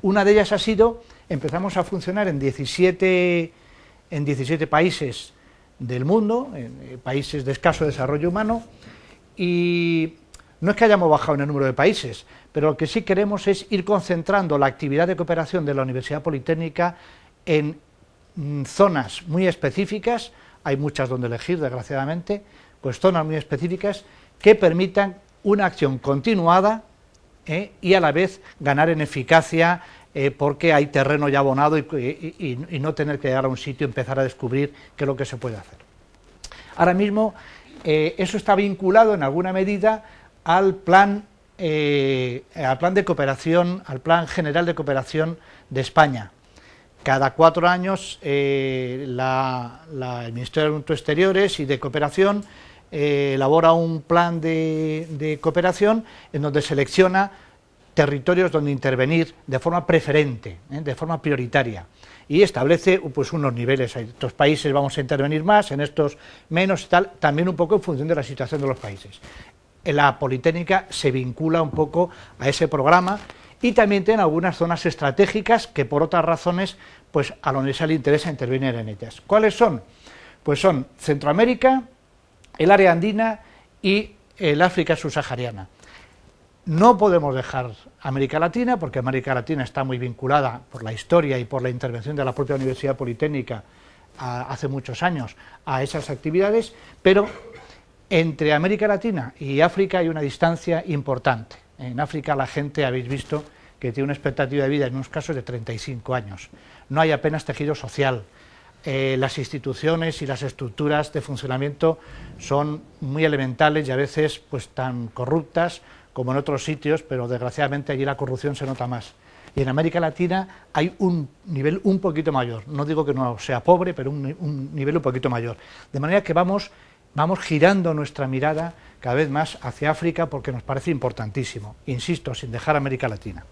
Una de ellas ha sido, empezamos a funcionar en 17 países del mundo, en países de escaso desarrollo humano, y no es que hayamos bajado en el número de países, pero lo que sí queremos es ir concentrando la actividad de cooperación de la Universidad Politécnica en zonas muy específicas, hay muchas donde elegir, desgraciadamente, pues zonas muy específicas que permitan una acción continuada y a la vez ganar en eficacia porque hay terreno ya abonado y no tener que llegar a un sitio y empezar a descubrir qué es lo que se puede hacer. Ahora mismo eso está vinculado en alguna medida al plan de cooperación, al Plan General de Cooperación de España. Cada 4 años el Ministerio de Asuntos Exteriores y de Cooperación elabora un plan de cooperación en donde selecciona territorios donde intervenir de forma preferente, de forma prioritaria, y establece pues unos niveles. En estos países vamos a intervenir más, en estos menos, tal, también un poco en función de la situación de los países. La Politécnica se vincula un poco a ese programa y también tiene algunas zonas estratégicas que por otras razones pues a la universidad le interesa intervenir en ellas. ¿Cuáles son? Pues son Centroamérica, el área andina y el África subsahariana. No podemos dejar América Latina, porque América Latina está muy vinculada por la historia y por la intervención de la propia Universidad Politécnica hace muchos años a esas actividades, pero entre América Latina y África hay una distancia importante. En África la gente, habéis visto, que tiene una expectativa de vida en unos casos de 35 años. No hay apenas tejido social. Las instituciones y las estructuras de funcionamiento son muy elementales y a veces pues tan corruptas como en otros sitios, pero desgraciadamente allí la corrupción se nota más. Y en América Latina hay un nivel un poquito mayor, no digo que no sea pobre, pero un nivel un poquito mayor. De manera que vamos girando nuestra mirada cada vez más hacia África porque nos parece importantísimo, insisto, sin dejar América Latina.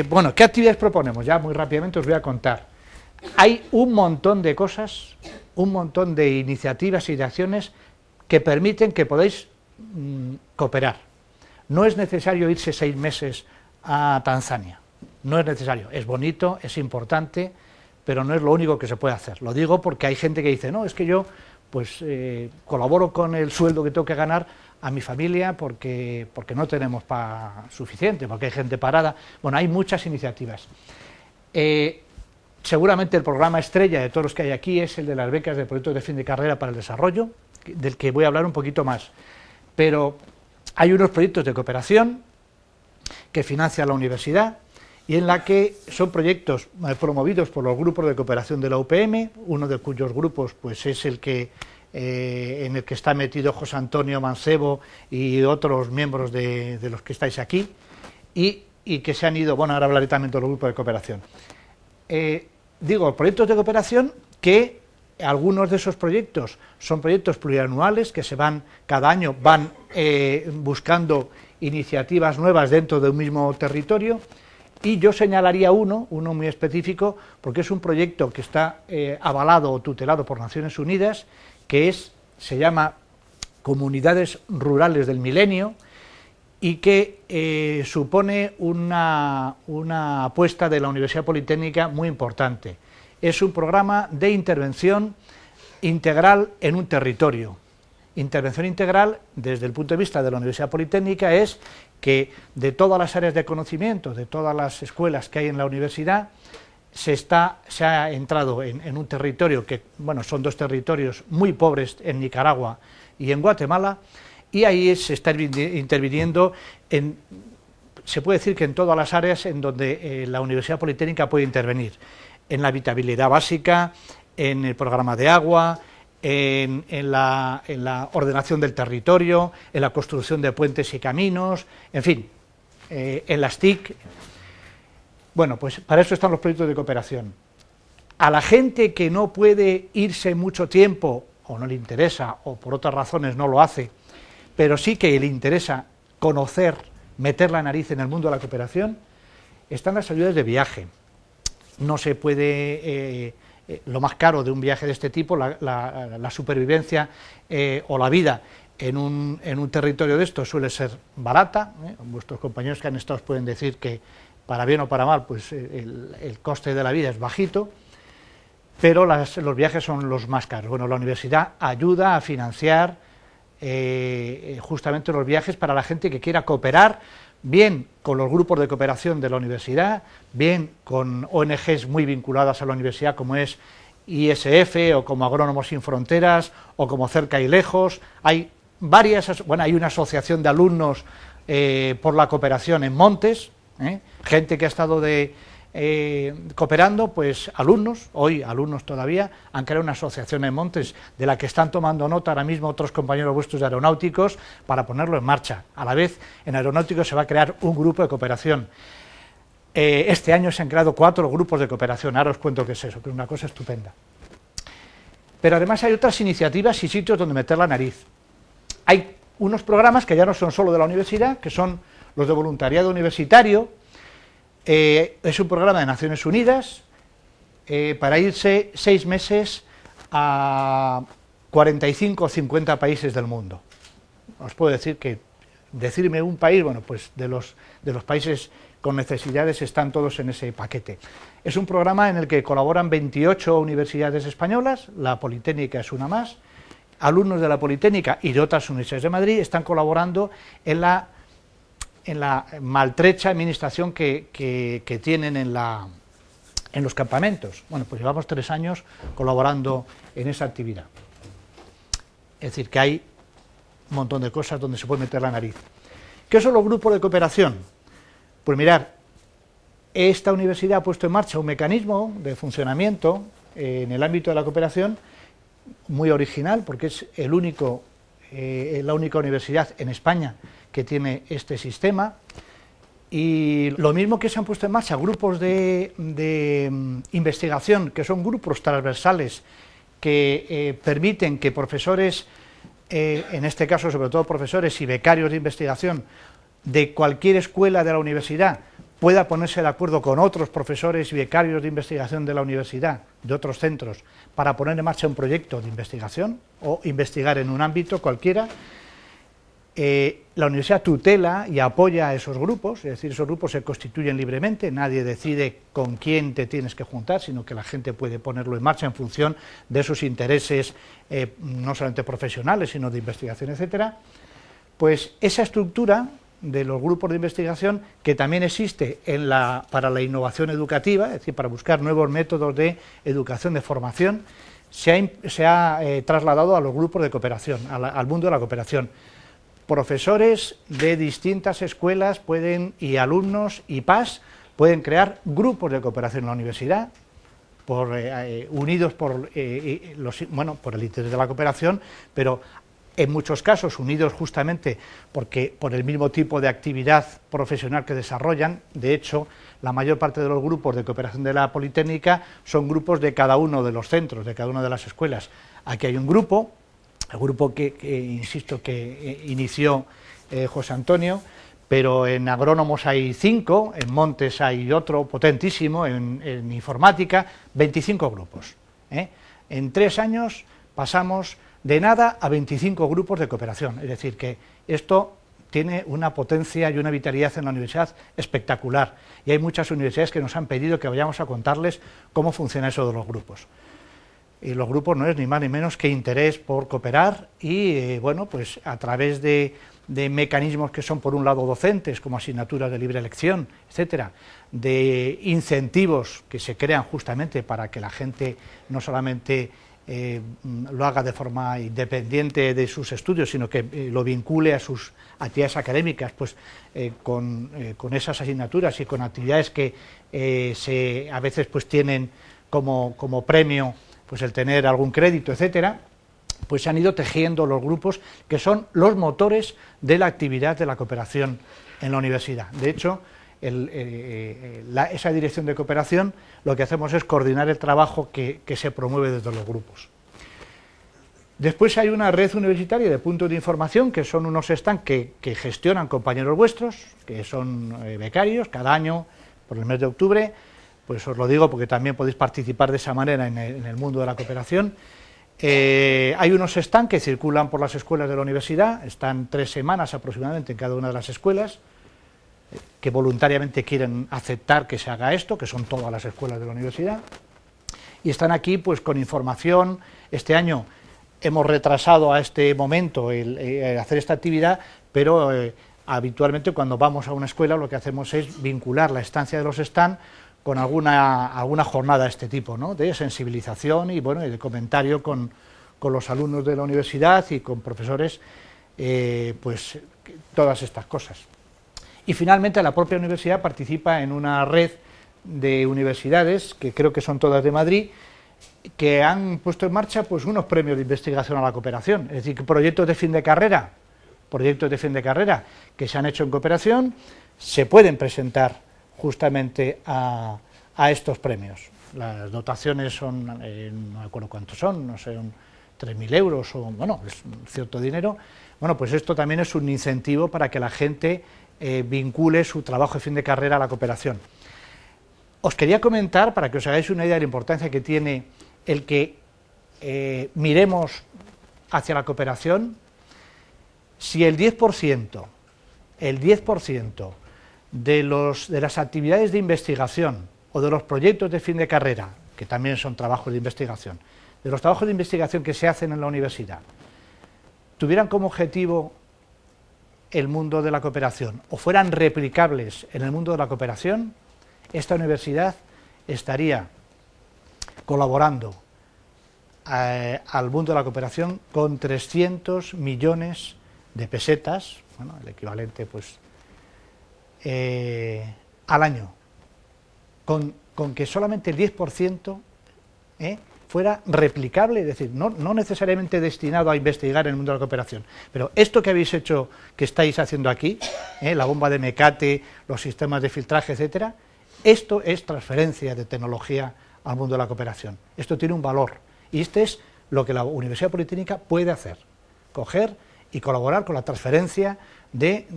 Bueno, ¿qué actividades proponemos? Ya muy rápidamente os voy a contar. Hay un montón de cosas, un montón de iniciativas y de acciones que permiten que podáis cooperar. No es necesario irse 6 meses a Tanzania, no es necesario, es bonito, es importante, pero no es lo único que se puede hacer. Lo digo porque hay gente que dice, no, es que yo pues colaboro con el sueldo que tengo que ganar a mi familia porque no tenemos suficiente, porque hay gente parada. Bueno, hay muchas iniciativas. Seguramente el programa estrella de todos los que hay aquí es el de las becas de proyectos de fin de carrera para el desarrollo, del que voy a hablar un poquito más. Pero hay unos proyectos de cooperación que financia la universidad y en la que son proyectos promovidos por los grupos de cooperación de la UPM, uno de cuyos grupos pues es el que en el que está metido José Antonio Mancebo y otros miembros de los que estáis aquí, y que se han ido, bueno, ahora hablaré también de los grupos de cooperación. Digo, proyectos de cooperación que algunos de esos proyectos son proyectos plurianuales que cada año van buscando iniciativas nuevas dentro de un mismo territorio, y yo señalaría uno muy específico, porque es un proyecto que está avalado o tutelado por Naciones Unidas, que se llama Comunidades Rurales del Milenio, y que supone una apuesta de la Universidad Politécnica muy importante. Es un programa de intervención integral en un territorio. Intervención integral, desde el punto de vista de la Universidad Politécnica, es que de todas las áreas de conocimiento, de todas las escuelas que hay en la universidad, se ha entrado en un territorio que, bueno, son 2 territorios muy pobres en Nicaragua y en Guatemala, y ahí se está interviniendo se puede decir que en todas las áreas en donde la Universidad Politécnica puede intervenir, en la habitabilidad básica, en el programa de agua, en la ordenación del territorio, en la construcción de puentes y caminos, en fin, en las TIC. Bueno, pues para eso están los proyectos de cooperación. A la gente que no puede irse mucho tiempo, o no le interesa, o por otras razones no lo hace, pero sí que le interesa conocer, meter la nariz en el mundo de la cooperación, están las ayudas de viaje. No se puede, lo más caro de un viaje de este tipo, la supervivencia o la vida en un territorio de esto suele ser barata. Vuestros compañeros que han estado pueden decir que para bien o para mal, pues el coste de la vida es bajito, pero los viajes son los más caros. Bueno, la universidad ayuda a financiar justamente los viajes para la gente que quiera cooperar, bien con los grupos de cooperación de la universidad, bien con ONGs muy vinculadas a la universidad, como es ISF, o como Agrónomos Sin Fronteras, o como Cerca y Lejos. Hay varias, bueno, hay una asociación de alumnos por la cooperación en Montes, gente que ha estado cooperando, pues alumnos, hoy alumnos todavía, han creado una asociación en Montes, de la que están tomando nota ahora mismo otros compañeros vuestros de aeronáuticos, para ponerlo en marcha. A la vez, en aeronáuticos se va a crear un grupo de cooperación. Este año se han creado 4 grupos de cooperación, ahora os cuento qué es eso, que es una cosa estupenda. Pero además hay otras iniciativas y sitios donde meter la nariz. Hay unos programas que ya no son solo de la universidad, que son los de voluntariado universitario. Es un programa de Naciones Unidas para irse 6 meses a 45 o 50 países del mundo. Os puedo decir que, decirme un país, bueno, pues de los países con necesidades están todos en ese paquete. Es un programa en el que colaboran 28 universidades españolas, la Politécnica es una más, alumnos de la Politécnica y de otras universidades de Madrid están colaborando en la maltrecha administración que tienen en los campamentos. Bueno, pues llevamos 3 años colaborando en esa actividad. Es decir, que hay un montón de cosas donde se puede meter la nariz. ¿Qué son los grupos de cooperación? Pues mirad, esta universidad ha puesto en marcha un mecanismo de funcionamiento en el ámbito de la cooperación muy original, porque es la única universidad en España que tiene este sistema. Y lo mismo que se han puesto en marcha grupos de investigación, que son grupos transversales que permiten que profesores, en este caso sobre todo profesores y becarios de investigación de cualquier escuela de la universidad, pueda ponerse de acuerdo con otros profesores y becarios de investigación de la universidad, de otros centros, para poner en marcha un proyecto de investigación o investigar en un ámbito cualquiera. La universidad tutela y apoya a esos grupos, es decir, esos grupos se constituyen libremente, nadie decide con quién te tienes que juntar, sino que la gente puede ponerlo en marcha en función de sus intereses, no solamente profesionales, sino de investigación, etcétera. Pues esa estructura de los grupos de investigación, que también existe para la innovación educativa, es decir, para buscar nuevos métodos de educación, de formación, se ha trasladado a los grupos de cooperación, al mundo de la cooperación. Profesores de distintas escuelas y alumnos y PAS pueden crear grupos de cooperación en la universidad, unidos por el interés de la cooperación, pero en muchos casos unidos justamente por el mismo tipo de actividad profesional que desarrollan. De hecho, la mayor parte de los grupos de cooperación de la Politécnica son grupos de cada uno de los centros, de cada una de las escuelas. Aquí hay un grupo, el grupo que insisto, que inició José Antonio, pero en agrónomos hay 5, en Montes hay otro potentísimo, en informática, 25 grupos. En 3 años pasamos de nada a 25 grupos de cooperación, es decir, que esto tiene una potencia y una vitalidad en la universidad espectacular, y hay muchas universidades que nos han pedido que vayamos a contarles cómo funciona eso de los grupos. Y los grupos no es ni más ni menos que interés por cooperar y, bueno, pues a través de mecanismos que son, por un lado, docentes, como asignaturas de libre elección, etcétera, de incentivos que se crean justamente para que la gente no solamente lo haga de forma independiente de sus estudios, sino que lo vincule a sus actividades académicas, pues con esas asignaturas y con actividades que a veces pues tienen como premio pues el tener algún crédito, etcétera. Pues se han ido tejiendo los grupos que son los motores de la actividad de la cooperación en la universidad. De hecho, esa dirección de cooperación, lo que hacemos es coordinar el trabajo que se promueve desde los grupos. Después hay una red universitaria de puntos de información, que son unos stands que gestionan compañeros vuestros, que son becarios, cada año, por el mes de octubre, pues os lo digo porque también podéis participar de esa manera en el mundo de la cooperación. Hay unos stands que circulan por las escuelas de la universidad, están 3 semanas aproximadamente en cada una de las escuelas. que voluntariamente quieren aceptar que se haga esto, que son todas las escuelas de la universidad, y están aquí pues con información. Este año hemos retrasado a este momento el hacer esta actividad, pero habitualmente cuando vamos a una escuela lo que hacemos es vincular la estancia de los stand con alguna jornada de este tipo, ¿no?, de sensibilización y bueno, y de comentario con los alumnos de la universidad y con profesores, pues todas estas cosas. Y finalmente la propia universidad participa en una red de universidades, que creo que son todas de Madrid, que han puesto en marcha pues unos premios de investigación a la cooperación, es decir, que proyectos de fin de carrera que se han hecho en cooperación se pueden presentar justamente a estos premios. Las dotaciones son, no me acuerdo cuántos son, no sé, 3.000 euros o, bueno, es un cierto dinero. Bueno, pues esto también es un incentivo para que la gente vincule su trabajo de fin de carrera a la cooperación. Os quería comentar, para que os hagáis una idea de la importancia que tiene el que miremos hacia la cooperación, si el 10% de las actividades de investigación o de los proyectos de fin de carrera, que también son trabajos de investigación, de los trabajos de investigación que se hacen en la universidad, tuvieran como objetivo el mundo de la cooperación o fueran replicables en el mundo de la cooperación, esta universidad estaría colaborando al mundo de la cooperación con 300 millones de pesetas, bueno, el equivalente pues al año, con que solamente el 10% fuera replicable, es decir, no necesariamente destinado a investigar en el mundo de la cooperación, pero esto que habéis hecho, que estáis haciendo aquí, la bomba de mecate, los sistemas de filtraje, etcétera, esto es transferencia de tecnología al mundo de la cooperación, esto tiene un valor, y este es lo que la Universidad Politécnica puede hacer, coger y colaborar con la transferencia de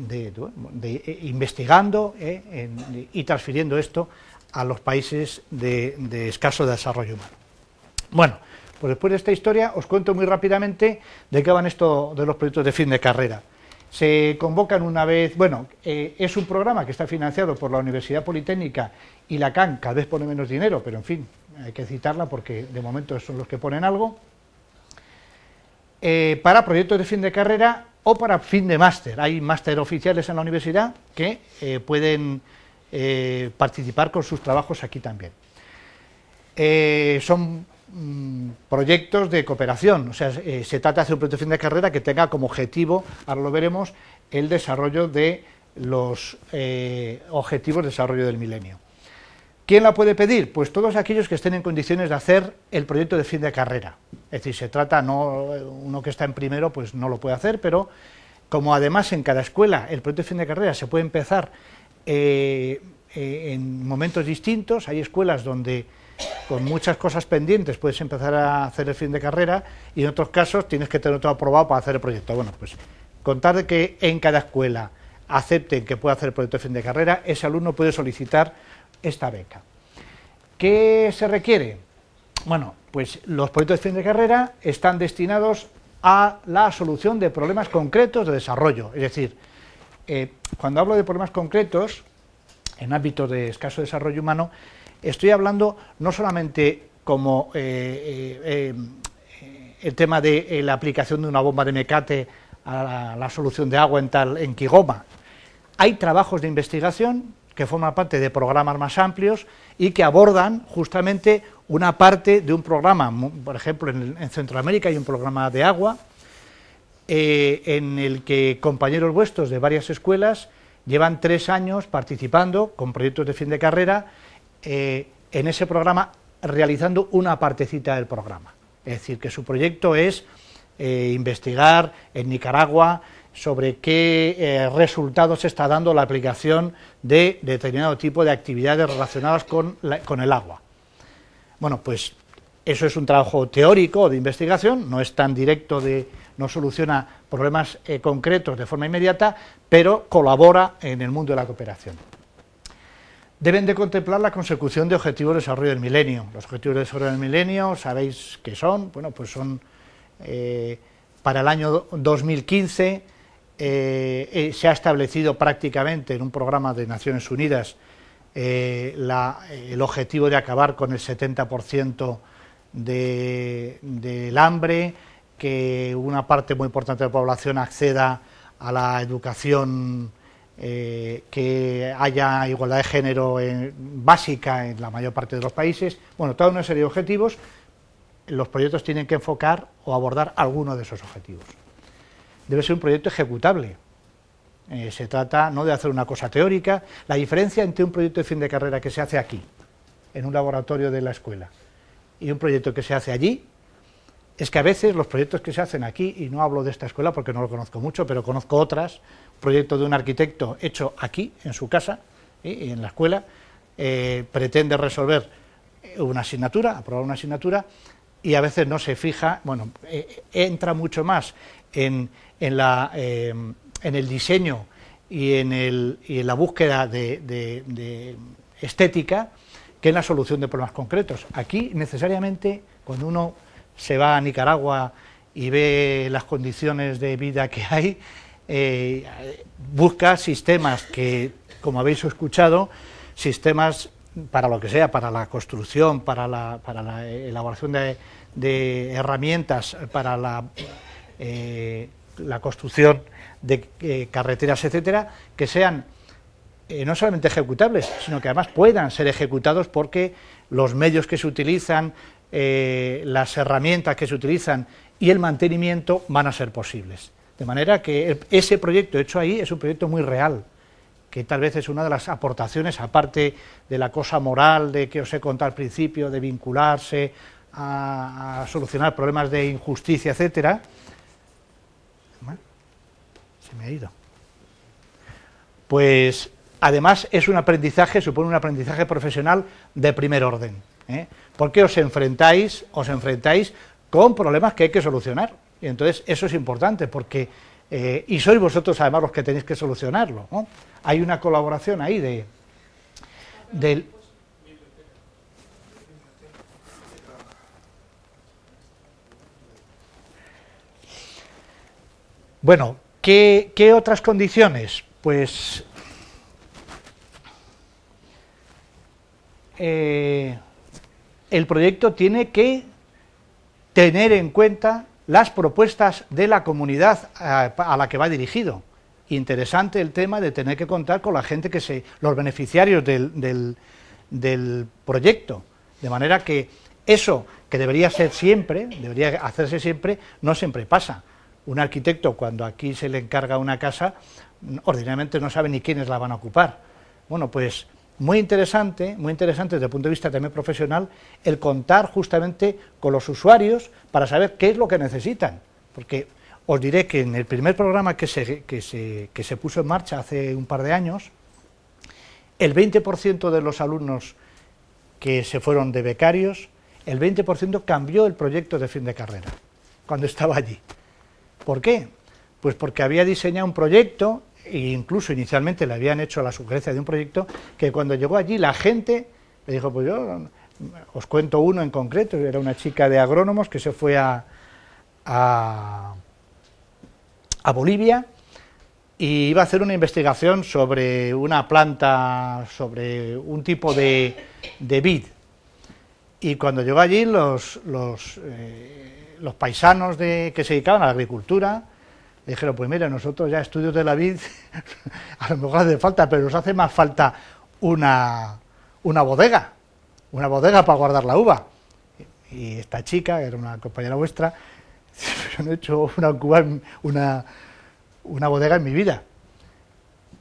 investigando y transfiriendo esto a los países de escaso desarrollo humano. Bueno, pues después de esta historia os cuento muy rápidamente de qué van esto de los proyectos de fin de carrera. Se convocan una vez, bueno, es un programa que está financiado por la Universidad Politécnica y la CAN, cada vez pone menos dinero, pero en fin, hay que citarla porque de momento son los que ponen algo, para proyectos de fin de carrera o para fin de máster. Hay máster oficiales en la universidad que pueden participar con sus trabajos aquí también. Son proyectos de cooperación, o sea, se trata de hacer un proyecto de fin de carrera que tenga como objetivo, ahora lo veremos, el desarrollo de los objetivos de desarrollo del milenio. ¿Quién la puede pedir? Pues todos aquellos que estén en condiciones de hacer el proyecto de fin de carrera, es decir, se trata, no uno que está en primero pues no lo puede hacer, pero como además en cada escuela el proyecto de fin de carrera se puede empezar en momentos distintos, hay escuelas donde con muchas cosas pendientes puedes empezar a hacer el fin de carrera y en otros casos tienes que tener todo aprobado para hacer el proyecto. Bueno, pues contar de que en cada escuela acepten que pueda hacer el proyecto de fin de carrera, ese alumno puede solicitar esta beca. ¿Qué se requiere? Bueno, pues los proyectos de fin de carrera están destinados a la solución de problemas concretos de desarrollo, es decir, cuando hablo de problemas concretos en ámbitos de escaso desarrollo humano, estoy hablando no solamente como el tema de la aplicación de una bomba de mecate a la solución de agua en Kigoma. Hay trabajos de investigación que forman parte de programas más amplios y que abordan justamente una parte de un programa, por ejemplo en Centroamérica hay un programa de agua en el que compañeros vuestros de varias escuelas llevan 3 años participando con proyectos de fin de carrera en ese programa, realizando una partecita del programa. Es decir, que su proyecto es investigar en Nicaragua sobre qué resultados está dando la aplicación de determinado tipo de actividades relacionadas con el agua. Bueno, pues eso es un trabajo teórico de investigación, no es tan directo, no soluciona problemas concretos de forma inmediata, pero colabora en el mundo de la cooperación. Deben de contemplar la consecución de objetivos de desarrollo del milenio. Los objetivos de desarrollo del milenio, ¿sabéis qué son? Bueno, pues son para el año 2015 se ha establecido prácticamente en un programa de Naciones Unidas el objetivo de acabar con el 70% del hambre, que una parte muy importante de la población acceda a la educación, que haya igualdad de género básica en la mayor parte de los países. Bueno, toda una serie de objetivos. Los proyectos tienen que enfocar o abordar alguno de esos objetivos. Debe ser un proyecto ejecutable. Se trata no de hacer una cosa teórica. La diferencia entre un proyecto de fin de carrera que se hace aquí, en un laboratorio de la escuela, y un proyecto que se hace allí, es que a veces los proyectos que se hacen aquí, y no hablo de esta escuela porque no lo conozco mucho, pero conozco otras, un proyecto de un arquitecto hecho aquí, en su casa, y en la escuela, pretende resolver una asignatura, aprobar una asignatura, y a veces no se fija, bueno, entra mucho más en el diseño y en la búsqueda de estética que en la solución de problemas concretos. Aquí, necesariamente, cuando uno se va a Nicaragua y ve las condiciones de vida que hay, busca sistemas que, como habéis escuchado, sistemas para lo que sea, para la construcción, para la elaboración de herramientas, para la construcción de carreteras, etcétera, que sean no solamente ejecutables, sino que además puedan ser ejecutados porque los medios que se utilizan, las herramientas que se utilizan y el mantenimiento van a ser posibles. De manera que ese proyecto hecho ahí es un proyecto muy real, que tal vez es una de las aportaciones, aparte de la cosa moral de que os he contado al principio, de vincularse a solucionar problemas de injusticia, etcétera. Bueno, se me ha ido. Pues además es un aprendizaje, supone un aprendizaje profesional de primer orden, porque os enfrentáis con problemas que hay que solucionar, y entonces eso es importante, porque y sois vosotros además los que tenéis que solucionarlo, ¿no? Hay una colaboración ahí del... Bueno, ¿qué otras condiciones? Pues el proyecto tiene que tener en cuenta las propuestas de la comunidad a la que va dirigido. Interesante el tema de tener que contar con la gente los beneficiarios del proyecto, de manera que eso que debería hacerse siempre, no siempre pasa. Un arquitecto, cuando aquí se le encarga una casa, ordinariamente no sabe ni quiénes la van a ocupar. Bueno, pues muy interesante desde el punto de vista también profesional, el contar justamente con los usuarios para saber qué es lo que necesitan, porque os diré que en el primer programa que se puso en marcha hace un par de años, el 20% de los alumnos que se fueron de becarios, el 20% cambió el proyecto de fin de carrera, cuando estaba allí. ¿Por qué? Pues porque había diseñado un proyecto, e incluso inicialmente le habían hecho la sugerencia de un proyecto, que cuando llegó allí la gente le dijo, pues yo os cuento uno en concreto, era una chica de agrónomos que se fue a Bolivia y iba a hacer una investigación sobre una planta, sobre un tipo de vid, y cuando llegó allí los paisanos que se dedicaban a la agricultura le dijeron, pues mira, nosotros ya estudios de la vid a lo mejor hace falta, pero nos hace más falta una bodega para guardar la uva. Y esta chica, que era una compañera vuestra, yo no he hecho una bodega en mi vida.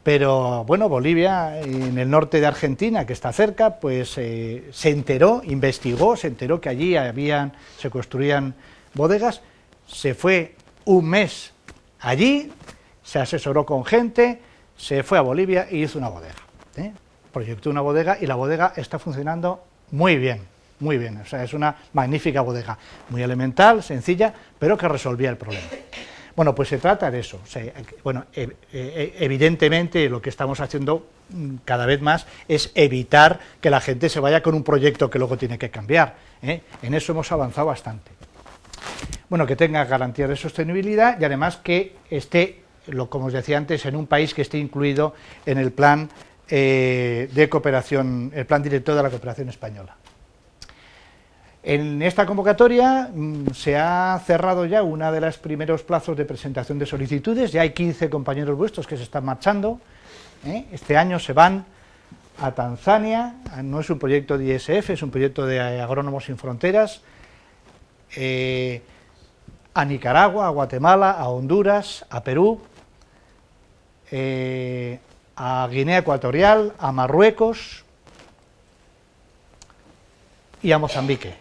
Pero bueno, Bolivia, en el norte de Argentina, que está cerca, pues se enteró, investigó, se enteró que allí se construían bodegas, se fue un mes allí, se asesoró con gente, se fue a Bolivia y hizo una bodega, proyectó una bodega y la bodega está funcionando muy bien, o sea, es una magnífica bodega, muy elemental, sencilla, pero que resolvía el problema. Bueno, pues se trata de eso. O sea, bueno, evidentemente lo que estamos haciendo cada vez más es evitar que la gente se vaya con un proyecto que luego tiene que cambiar, En eso hemos avanzado bastante. Bueno, que tenga garantías de sostenibilidad y además que esté como os decía antes, en un país que esté incluido en el plan de cooperación, el plan director de la cooperación española. En esta convocatoria se ha cerrado ya uno de los primeros plazos de presentación de solicitudes, ya hay 15 compañeros vuestros que se están marchando, este año se van a Tanzania, no es un proyecto de ISF, es un proyecto de Agrónomos Sin Fronteras, a Nicaragua, a Guatemala, a Honduras, a Perú, a Guinea Ecuatorial, a Marruecos y a Mozambique.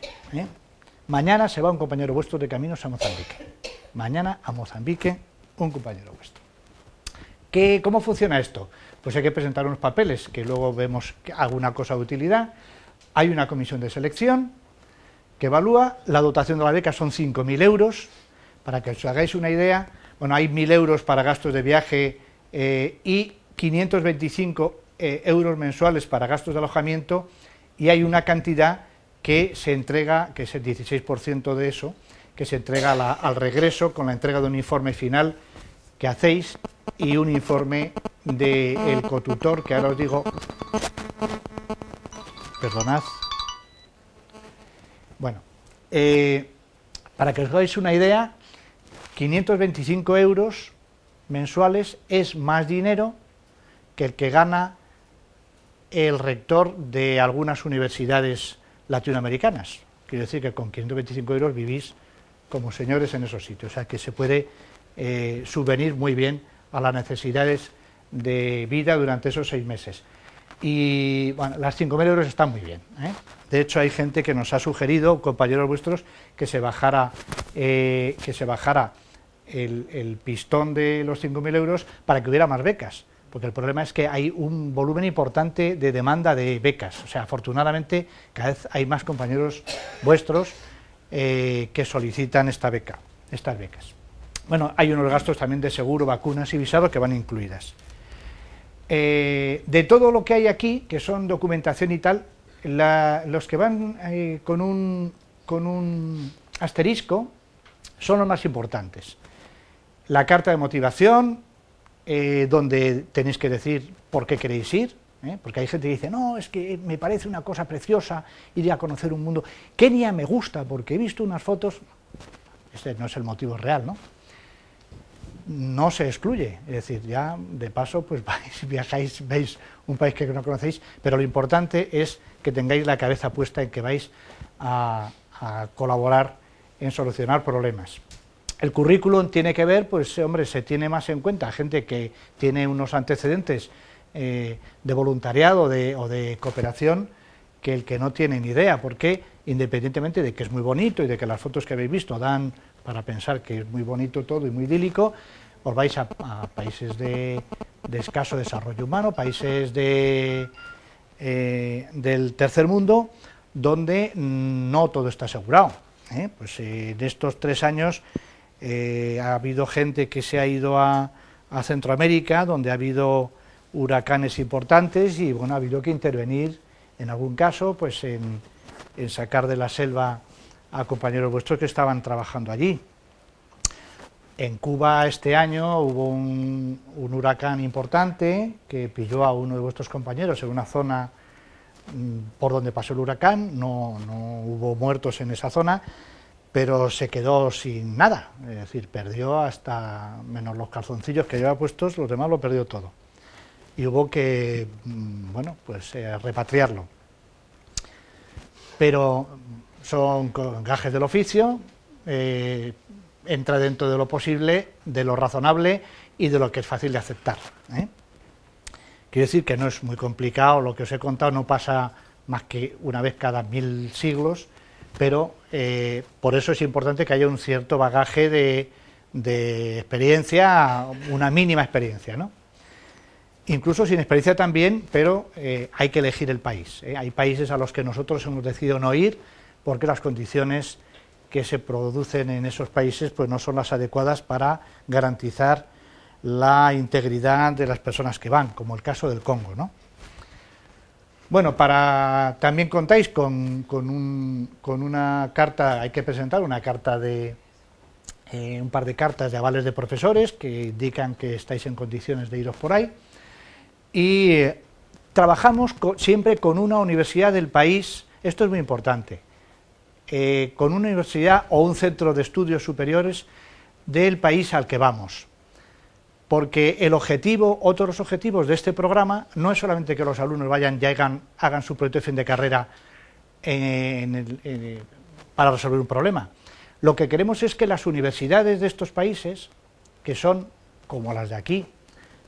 Mañana se va un compañero vuestro de caminos a Mozambique. Mañana a Mozambique un compañero vuestro. ¿Cómo funciona esto? Pues hay que presentar unos papeles, que luego vemos alguna cosa de utilidad. Hay una comisión de selección que evalúa, la dotación de la beca son 5.000 euros, para que os hagáis una idea, bueno, hay 1.000 euros para gastos de viaje y 525 euros mensuales para gastos de alojamiento, y hay una cantidad que se entrega, que es el 16% de eso, que se entrega al regreso con la entrega de un informe final que hacéis y un informe del cotutor, que ahora os digo, perdonad, bueno, para que os hagáis una idea, 525 euros mensuales es más dinero que el que gana el rector de algunas universidades latinoamericanas. Quiero decir que con 525 euros vivís como señores en esos sitios, o sea que se puede subvenir muy bien a las necesidades de vida durante esos 6 meses. Y bueno, las 5.000 euros están muy bien, ¿eh? De hecho, hay gente que nos ha sugerido, compañeros vuestros, que se bajara el pistón de los 5.000 euros para que hubiera más becas, porque el problema es que hay un volumen importante de demanda de becas. O sea, afortunadamente cada vez hay más compañeros vuestros que solicitan estas becas. Bueno, hay unos gastos también de seguro, vacunas y visado que van incluidas. De todo lo que hay aquí, que son documentación y tal, los que van con un asterisco son los más importantes. La carta de motivación, donde tenéis que decir por qué queréis ir, porque hay gente que dice, no, es que me parece una cosa preciosa ir a conocer un mundo. Kenia me gusta porque he visto unas fotos, este no es el motivo real, ¿no? No se excluye, es decir, ya de paso pues viajáis, veis un país que no conocéis, pero lo importante es que tengáis la cabeza puesta en que vais a colaborar en solucionar problemas. El currículum tiene que ver, pues hombre, se tiene más en cuenta gente que tiene unos antecedentes de voluntariado o de cooperación que el que no tiene ni idea, porque independientemente de que es muy bonito y de que las fotos que habéis visto dan para pensar que es muy bonito todo y muy idílico, os vais a países de escaso desarrollo humano, países del tercer mundo, donde no todo está asegurado. Pues en estos 3 años ha habido gente que se ha ido a Centroamérica, donde ha habido huracanes importantes y bueno, ha habido que intervenir en algún caso, pues en sacar de la selva a compañeros vuestros que estaban trabajando allí. En Cuba este año hubo un huracán importante que pilló a uno de vuestros compañeros en una zona por donde pasó el huracán, no hubo muertos en esa zona, pero se quedó sin nada, es decir, perdió hasta menos los calzoncillos que llevaba puestos, los demás lo perdió todo. Y hubo que, bueno, pues repatriarlo. Pero son gajes del oficio, entra dentro de lo posible, de lo razonable y de lo que es fácil de aceptar. Quiero decir que no es muy complicado, lo que os he contado no pasa más que una vez cada 1000 siglos, pero por eso es importante que haya un cierto bagaje de experiencia, una mínima experiencia, ¿no? Incluso sin experiencia también, pero hay que elegir el país. Hay países a los que nosotros hemos decidido no ir porque las condiciones que se producen en esos países pues no son las adecuadas para garantizar la integridad de las personas que van, como el caso del Congo, ¿no? Bueno, también contáis con una carta, hay que presentar una carta de un par de cartas de avales de profesores que indican que estáis en condiciones de iros por ahí, y trabajamos siempre con una universidad del país, esto es muy importante, con una universidad o un centro de estudios superiores del país al que vamos, porque el objetivo, otro de los objetivos de este programa no es solamente que los alumnos vayan y hagan su proyecto de fin de carrera para resolver un problema. Lo que queremos es que las universidades de estos países, que son como las de aquí,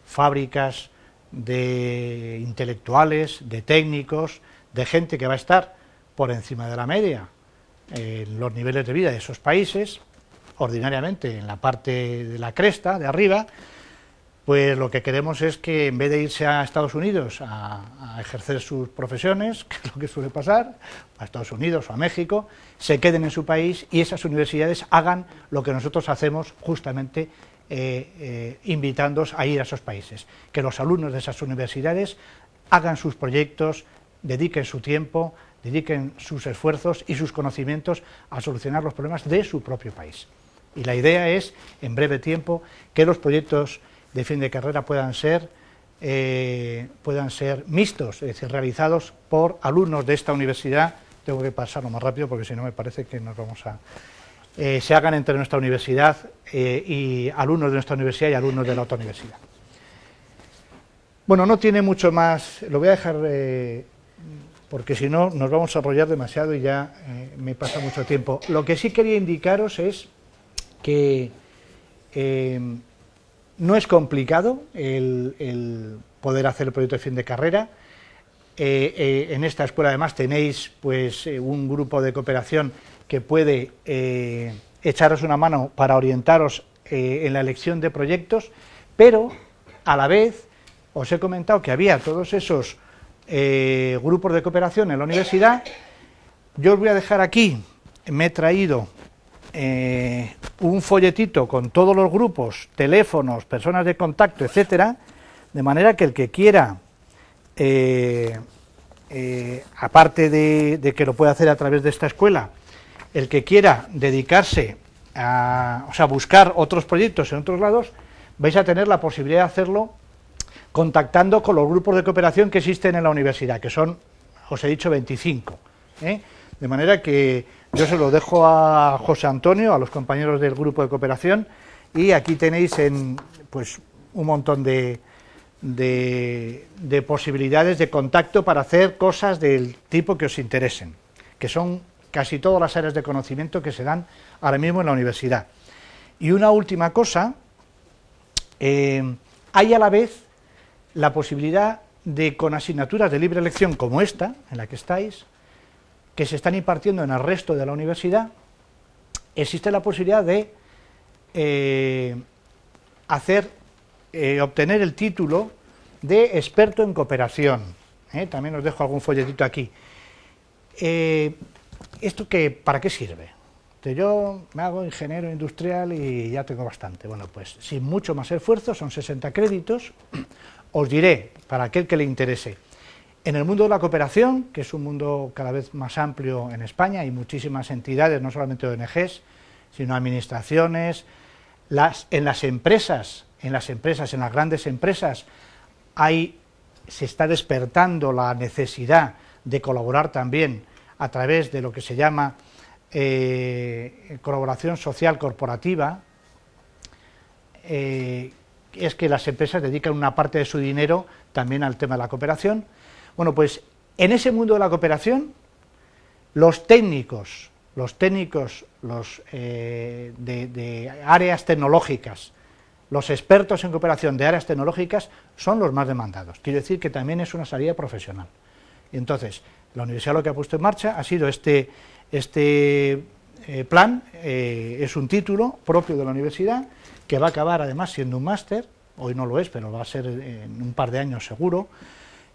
fábricas de intelectuales, de técnicos, de gente que va a estar por encima de la media en los niveles de vida de esos países, ordinariamente en la parte de la cresta, de arriba, pues lo que queremos es que en vez de irse a Estados Unidos a ejercer sus profesiones, que es lo que suele pasar, a Estados Unidos o a México, se queden en su país y esas universidades hagan lo que nosotros hacemos justamente invitándoos a ir a esos países, que los alumnos de esas universidades hagan sus proyectos, dediquen su tiempo, dediquen sus esfuerzos y sus conocimientos a solucionar los problemas de su propio país. Y la idea es, en breve tiempo, que los proyectos de fin de carrera puedan ser mixtos, es decir, realizados por alumnos de esta universidad. Tengo que pasarlo más rápido porque si no me parece que nos vamos a... se hagan entre nuestra universidad y alumnos de nuestra universidad y alumnos de la otra universidad. Bueno, no tiene mucho más, lo voy a dejar porque si no nos vamos a enrollar demasiado y ya me pasa mucho tiempo. Lo que sí quería indicaros es que no es complicado el poder hacer el proyecto de fin de carrera. En esta escuela además tenéis pues un grupo de cooperación que puede echaros una mano para orientaros en la elección de proyectos, pero a la vez os he comentado que había todos esos grupos de cooperación en la universidad. Yo os voy a dejar aquí, me he traído un folletito con todos los grupos, teléfonos, personas de contacto, etcétera, de manera que el que quiera, aparte de que lo pueda hacer a través de esta escuela, el que quiera dedicarse a, o sea, buscar otros proyectos en otros lados, vais a tener la posibilidad de hacerlo contactando con los grupos de cooperación que existen en la universidad, que son, os he dicho, 25, de manera que yo se lo dejo a José Antonio, a los compañeros del grupo de cooperación, y aquí tenéis pues un montón de posibilidades de contacto para hacer cosas del tipo que os interesen, que son casi todas las áreas de conocimiento que se dan ahora mismo en la universidad. Y una última cosa, hay a la vez la posibilidad de, con asignaturas de libre elección como esta, en la que estáis, que se están impartiendo en el resto de la universidad, existe la posibilidad de obtener el título de experto en cooperación. También os dejo algún folletito aquí. ¿Esto para qué sirve? Yo me hago ingeniero industrial y ya tengo bastante. Bueno, pues sin mucho más esfuerzo, son 60 créditos. Os diré, para aquel que le interese, en el mundo de la cooperación, que es un mundo cada vez más amplio en España, hay muchísimas entidades, no solamente ONGs, sino administraciones, en las empresas, en las grandes empresas, se está despertando la necesidad de colaborar también a través de lo que se llama colaboración social corporativa. Es que las empresas dedican una parte de su dinero también al tema de la cooperación. Bueno, pues en ese mundo de la cooperación, los técnicos de áreas tecnológicas, los expertos en cooperación de áreas tecnológicas son los más demandados. Quiero decir que también es una salida profesional. Y entonces, la universidad lo que ha puesto en marcha ha sido este plan, es un título propio de la universidad, que va a acabar además siendo un máster, hoy no lo es, pero va a ser en un par de años seguro,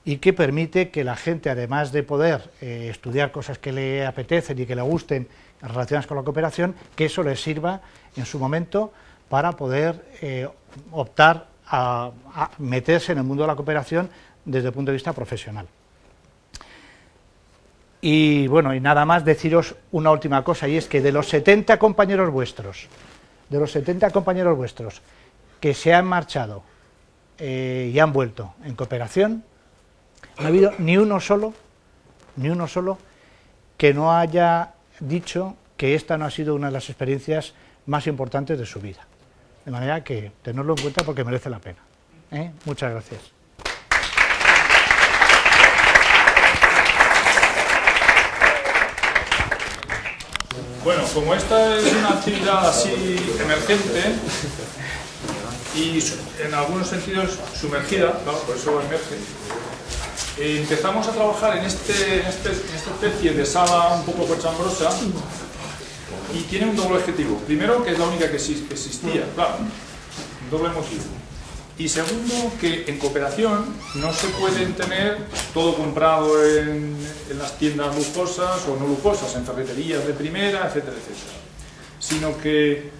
y que permite que la gente, además de poder estudiar cosas que le apetecen y que le gusten relacionadas con la cooperación, que eso les sirva en su momento para poder optar a meterse en el mundo de la cooperación desde el punto de vista profesional. Y bueno, y nada más deciros una última cosa, y es que de los 70 compañeros vuestros de los 70 compañeros vuestros que se han marchado y han vuelto en cooperación, no ha habido ni uno solo que no haya dicho que esta no ha sido una de las experiencias más importantes de su vida. De manera que tenerlo en cuenta porque merece la pena. Muchas gracias. Bueno, como esta es una actividad así emergente y en algunos sentidos sumergida, claro, por eso emerge, empezamos a trabajar en esta especie de sala un poco cochambrosa y tiene un doble objetivo. Primero, que es la única que existía, claro, un doble motivo. Y segundo, que en cooperación no se pueden tener todo comprado en las tiendas lujosas o no lujosas, en ferreterías de primera, etcétera, etcétera. Sino que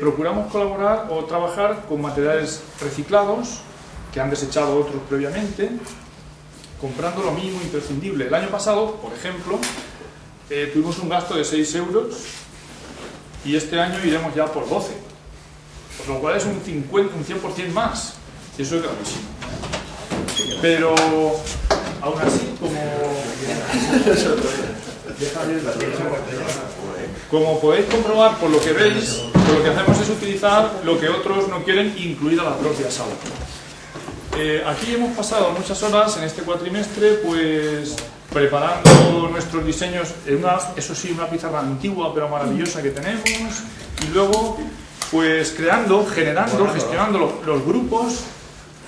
procuramos colaborar o trabajar con materiales reciclados que han desechado otros previamente, comprando lo mínimo imprescindible. El año pasado, por ejemplo, tuvimos un gasto de 6 euros y este año iremos ya por 12, por lo cual es un 100% más, y eso es gravísimo. Pero aún así, como podéis comprobar por lo que veis, lo que hacemos es utilizar lo que otros no quieren, incluida la propia sala. Aquí hemos pasado muchas horas en este cuatrimestre pues preparando nuestros diseños en eso sí, una pizarra antigua pero maravillosa que tenemos, y luego pues generando, gestionando los grupos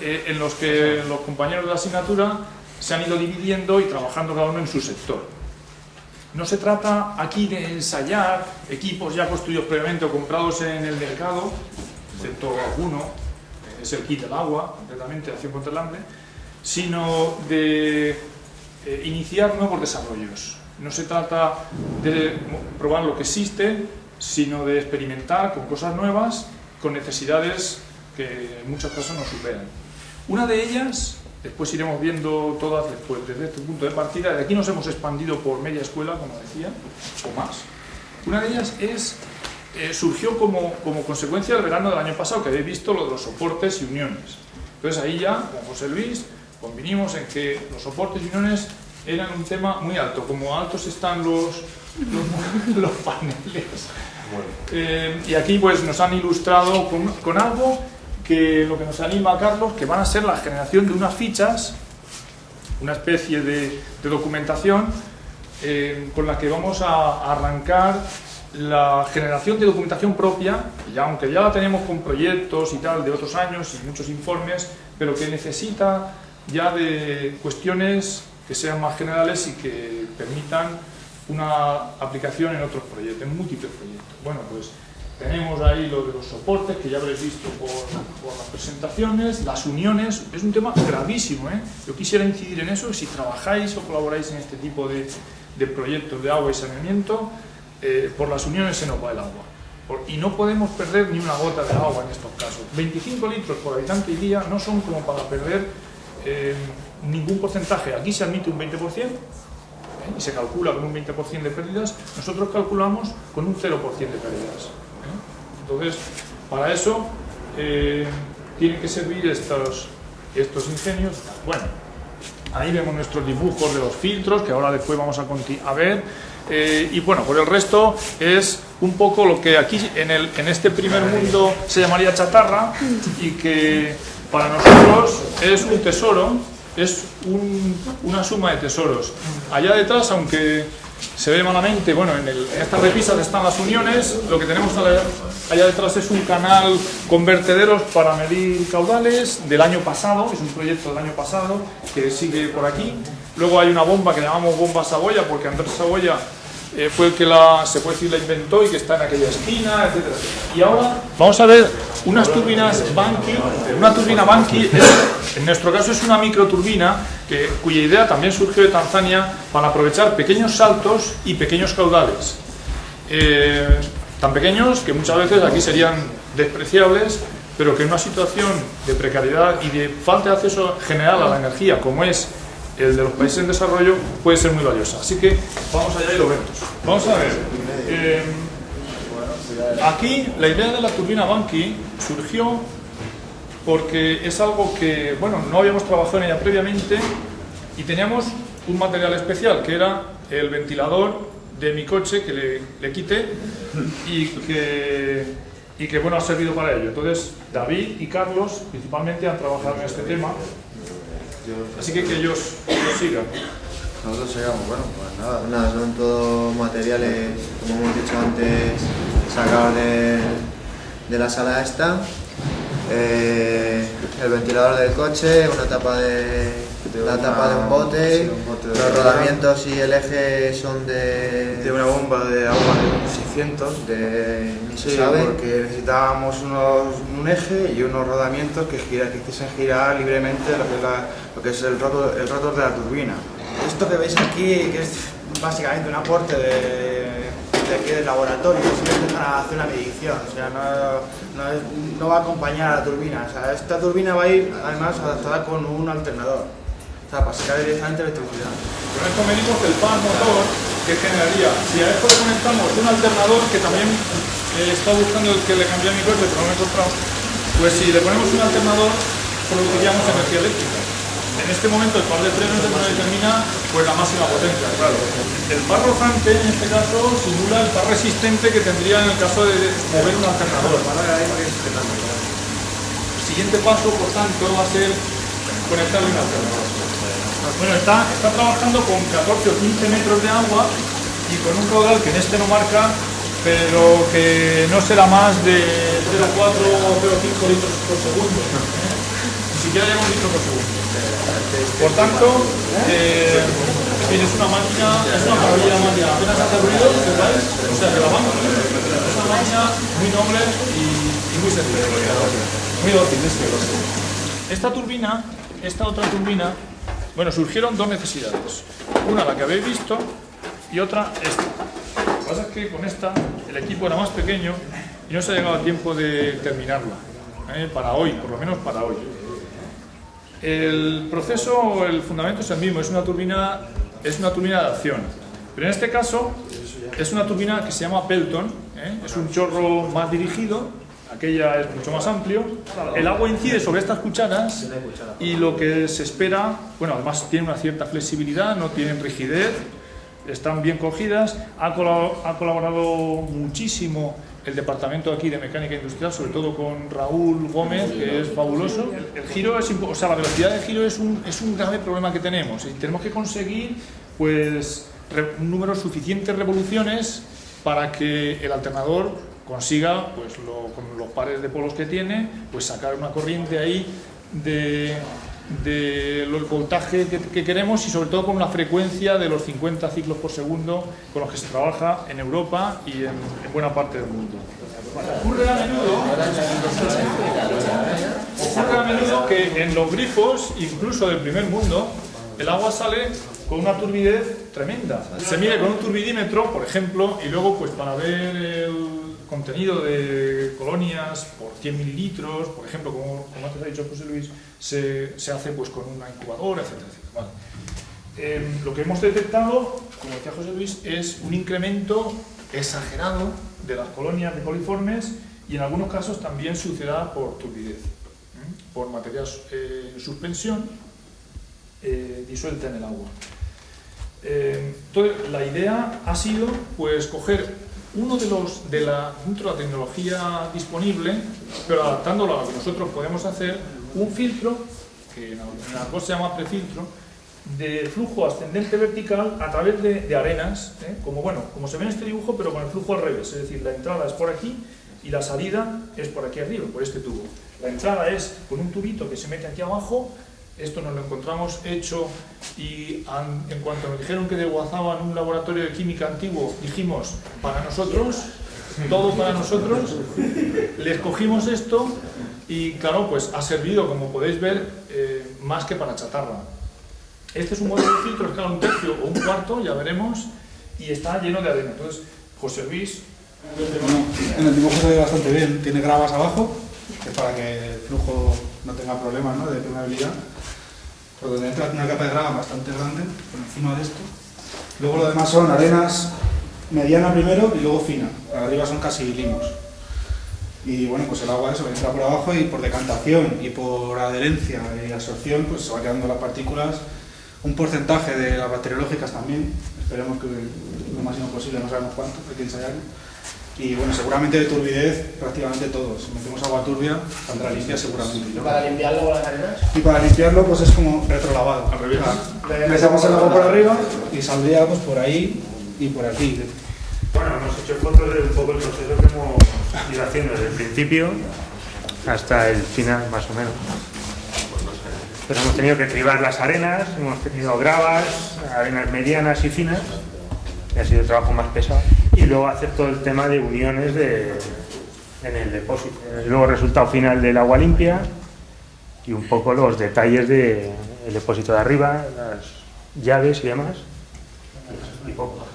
en los que los compañeros de la asignatura se han ido dividiendo y trabajando cada uno en su sector. No se trata aquí de ensayar equipos ya construidos previamente o comprados en el mercado, excepto alguno, es el kit del agua, concretamente, acción contra el hambre, sino de iniciar nuevos desarrollos. No se trata de probar lo que existe, sino de experimentar con cosas nuevas, con necesidades que en muchos casos nos superan. Una de ellas, después iremos viendo todas después, desde este punto de partida, de aquí nos hemos expandido por media escuela, como decía, o más. Una de ellas surgió como consecuencia del verano del año pasado, que habéis visto lo de los soportes y uniones. Entonces ahí ya, con José Luis, convinimos en que los soportes y uniones eran un tema muy alto, como altos están los paneles. Y aquí pues nos han ilustrado con algo que lo que nos anima a Carlos, que van a ser la generación de unas fichas, una especie de documentación con la que vamos a arrancar la generación de documentación propia, y aunque ya la tenemos con proyectos y tal de otros años y muchos informes, pero que necesita ya de cuestiones que sean más generales y que permitan una aplicación en otros proyectos, en múltiples proyectos. Bueno, pues tenemos ahí lo de los soportes, que ya habréis visto por las presentaciones, las uniones, es un tema gravísimo, ¿eh? Yo quisiera incidir en eso, si trabajáis o colaboráis en este tipo de proyectos de agua y saneamiento, por las uniones se nos va el agua. Y no podemos perder ni una gota de agua en estos casos. 25 litros por habitante y día no son como para perder ningún porcentaje. Aquí se admite un 20%, y se calcula con un 20% de pérdidas, nosotros calculamos con un 0% de pérdidas. Entonces, para eso tienen que servir estos ingenios. Bueno, ahí vemos nuestros dibujos de los filtros, que ahora después vamos a ver. Y bueno, por el resto es un poco lo que aquí en este primer mundo se llamaría chatarra, y que para nosotros es un tesoro, es una suma de tesoros. Allá detrás, aunque se ve malamente, bueno, en estas repisas están las uniones, lo que tenemos allá detrás es un canal con vertederos para medir caudales del año pasado, es un proyecto del año pasado que sigue por aquí. Luego hay una bomba que llamamos bomba Saboya, porque Andrés Saboya fue el que se puede decir la inventó y que está en aquella esquina, etcétera. Y ahora vamos a ver unas turbinas Banqui. Una turbina Banqui, en nuestro caso, es una microturbina cuya idea también surgió de Tanzania para aprovechar pequeños saltos y pequeños caudales. Tan pequeños que muchas veces aquí serían despreciables, pero que en una situación de precariedad y de falta de acceso general a la energía, como es el de los países en desarrollo, puede ser muy valiosa. Así que vamos allá y lo vemos. Vamos a ver. Aquí la idea de la turbina Banqui surgió porque es algo que, bueno, no habíamos trabajado en ella previamente y teníamos un material especial que era el ventilador de mi coche que le quité y que bueno, ha servido para ello. Entonces David y Carlos principalmente han trabajado en este tema, así que ellos sigan. Nosotros llegamos, bueno, pues nada, son todos materiales, como hemos dicho antes, sacados de la sala esta. El ventilador del coche, una tapa de un bote, los rodamientos y el eje son de una bomba de agua de 600, ni se sabe. Porque necesitábamos un eje y unos rodamientos que hiciesen girar libremente lo que es el rotor de la turbina. Esto que veis aquí, que es básicamente un aporte de aquí del laboratorio, simplemente para hacer una medición, o sea, no va a acompañar a la turbina. O sea, esta turbina va a ir además adaptada con un alternador, o sea, para sacar directamente electricidad. Con esto medimos el par motor que generaría. Si a esto le conectamos un alternador, que también está buscando el que le cambié a mi coche, pero no lo he encontrado, pues si le ponemos un alternador, produciríamos energía eléctrica. En este momento el par de frenos no determina pues la máxima potencia, claro. El par rozante en este caso simula el par resistente que tendría en el caso de mover un alternador. El siguiente paso, por tanto, va a ser conectarle un alternador. Bueno, está trabajando con 14 o 15 metros de agua y con un caudal que en este no marca, pero que no será más de 0,4 o 0,5 litros por segundo. Ni siquiera llega a un litro por segundo. Por tanto, es una máquina, es una maravilla de máquina, apenas hace ruido, ¿sepáis? O sea, que la vamos. Es una máquina muy noble y muy sencilla, muy dócil. Esta otra turbina, bueno, surgieron dos necesidades. Una, la que habéis visto, y otra, esta. Lo que pasa es que con esta el equipo era más pequeño y no se ha llegado a tiempo de terminarla, para hoy, por lo menos para hoy. El proceso, el fundamento es el mismo, es una turbina de acción, pero en este caso es una turbina que se llama Pelton, es un chorro más dirigido, aquella es mucho más amplio, el agua incide sobre estas cucharas y lo que se espera, bueno, además tiene una cierta flexibilidad, no tienen rigidez, están bien cogidas, ha colaborado muchísimo el departamento aquí de mecánica industrial, sobre todo con Raúl Gómez, que es fabuloso. El giro la velocidad de giro es un grave problema que tenemos y tenemos que conseguir pues un número suficiente de revoluciones para que el alternador consiga, pues con los pares de polos que tiene, pues sacar una corriente ahí del voltaje que queremos y sobre todo con una frecuencia de los 50 ciclos por segundo con los que se trabaja en Europa y en buena parte del mundo. Ocurre a menudo que en los grifos, incluso del primer mundo, el agua sale con una turbidez tremenda. Se mide con un turbidímetro, por ejemplo, y luego pues para ver el contenido de colonias por 100 mililitros, por ejemplo, como antes ha dicho José Luis, se hace pues con una incubadora, etcétera, etcétera. Vale. Lo que hemos detectado, como decía José Luis, es un incremento exagerado de las colonias de coliformes y en algunos casos también sucederá por turbidez, por material en suspensión disuelta en el agua. Entonces, la idea ha sido pues coger uno dentro de la tecnología disponible, pero adaptándolo a lo que nosotros podemos hacer, un filtro, que en argot se llama prefiltro, de flujo ascendente vertical a través de arenas, como se ve en este dibujo, pero con el flujo al revés, es decir, la entrada es por aquí y la salida es por aquí arriba, por este tubo. La entrada es con un tubito que se mete aquí abajo. Esto nos lo encontramos hecho y en cuanto nos dijeron que desguazaban un laboratorio de química antiguo, dijimos, para nosotros, todo para nosotros, les cogimos esto y claro, pues ha servido, como podéis ver, más que para chatarra. Este es un modelo de filtro, es claro, un tercio o un cuarto, ya veremos, y está lleno de arena. Entonces, José Luis... En el dibujo se ve bastante bien, tiene gravas abajo, que es para que el flujo no tenga problemas, ¿no?, de permeabilidad. Por donde entra una capa de grava bastante grande por encima de esto. Luego lo demás son arenas mediana primero y luego fina. Arriba son casi limos. Y bueno, pues el agua eso entra por abajo y por decantación y por adherencia y absorción pues se va quedando las partículas, un porcentaje de las bacteriológicas también, esperemos que lo máximo posible, no sabemos cuánto, hay que ensayarlo. Y bueno, seguramente de turbidez prácticamente todo, si metemos agua turbia saldrá limpia seguramente. ¿Y para limpiarlo con las arenas? Y para limpiarlo pues es como retrolavado. Al revés. Metemos el agua por arriba y saldría pues por ahí y por aquí. Bueno, hemos hecho fotos de un poco el proceso que hemos ido haciendo desde el principio hasta el final, más o menos. Pero hemos tenido que cribar las arenas, hemos tenido gravas, arenas medianas y finas, que ha sido el trabajo más pesado, y luego hacer todo el tema de uniones en el depósito. Y luego el resultado final del agua limpia y un poco los detalles del depósito de arriba, las llaves y demás. Y poco.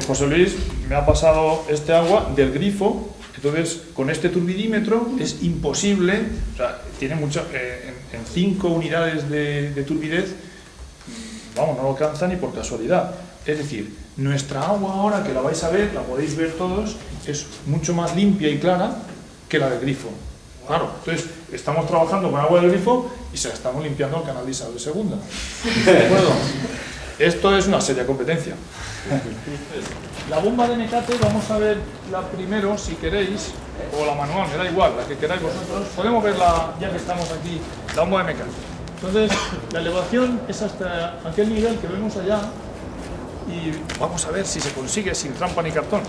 José Luis me ha pasado este agua del grifo, entonces con este turbidímetro es imposible, o sea, tiene mucho, en 5 unidades de turbidez, vamos, no lo alcanza ni por casualidad. Es decir, nuestra agua ahora, que la vais a ver, la podéis ver todos, es mucho más limpia y clara que la del grifo. Claro, entonces estamos trabajando con agua del grifo y se la estamos limpiando al canal de Isabel II. ¿De acuerdo? Esto es una seria competencia. La bomba de mecate, vamos a ver la primero, si queréis, o la manual, me da igual, la que queráis vosotros. Podemos verla, ya que estamos aquí, la bomba de mecate. Entonces, la elevación es hasta aquel nivel que vemos allá y vamos a ver si se consigue sin trampa ni cartón.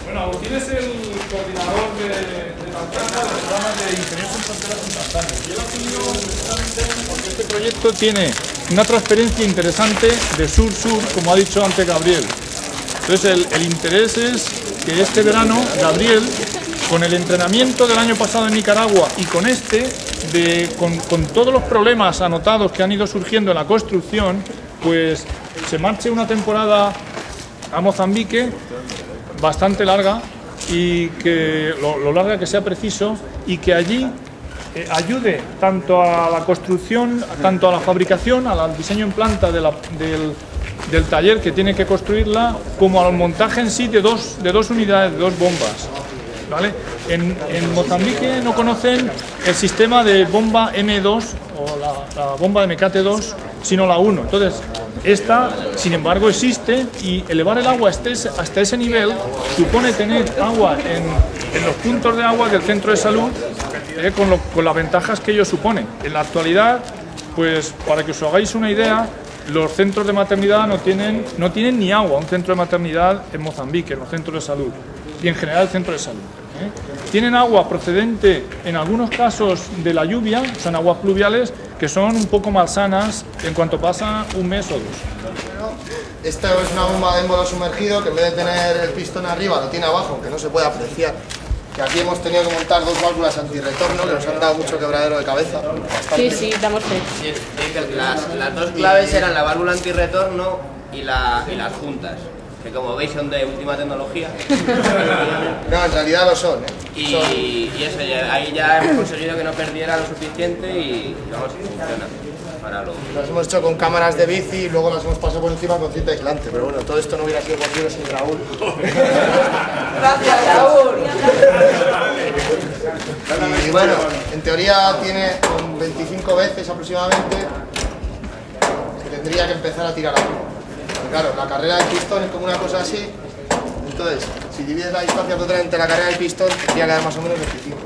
Bueno, Agustín es el coordinador de Tanzania, del programa de Ingenieros en Fronteras en Tanzania. Y él ha tenido precisamente porque este proyecto tiene una transferencia interesante de sur-sur, como ha dicho antes Gabriel. Entonces el interés es que este verano, Gabriel, con el entrenamiento del año pasado en Nicaragua y con con todos los problemas anotados que han ido surgiendo en la construcción, pues se marche una temporada a Mozambique bastante larga y que lo larga que sea preciso y que allí ayude tanto a la construcción, tanto a la fabricación, al diseño en planta del taller que tiene que construirla, como al montaje en sí de dos unidades, de dos bombas. ¿Vale? En Mozambique no conocen el sistema de bomba M2 o la bomba de Mecate 2, sino la 1. Entonces, esta, sin embargo, existe y elevar el agua hasta ese nivel supone tener agua en los puntos de agua del centro de salud con las ventajas que ello supone. En la actualidad, pues para que os hagáis una idea, los centros de maternidad no tienen ni agua, un centro de maternidad en Mozambique, en los centros de salud y en general el centro de salud. Tienen agua procedente en algunos casos de la lluvia, son aguas pluviales que son un poco malsanas en cuanto pasa un mes o dos. Esta es una bomba de émbolo sumergido que en vez de tener el pistón arriba lo tiene abajo, aunque no se puede apreciar. Que aquí hemos tenido que montar 2 válvulas antirretorno que nos han dado mucho quebradero de cabeza. Bastante. Sí, damos fe. Las dos claves eran la válvula antirretorno y las juntas, que como veis son de última tecnología. No, en realidad lo son, Y eso, ahí ya hemos conseguido que no perdiera lo suficiente y vamos, funciona. Las hemos hecho con cámaras de bici y luego las hemos pasado por encima con cinta aislante, pero bueno, todo esto no hubiera sido posible sin Raúl. Gracias, Raúl. Y bueno, en teoría tiene 25 veces aproximadamente que tendría que empezar a tirar agua. Pero claro, la carrera del pistón es como una cosa así, entonces si divides la distancia total entre la carrera del pistón tendría que dar más o menos 25.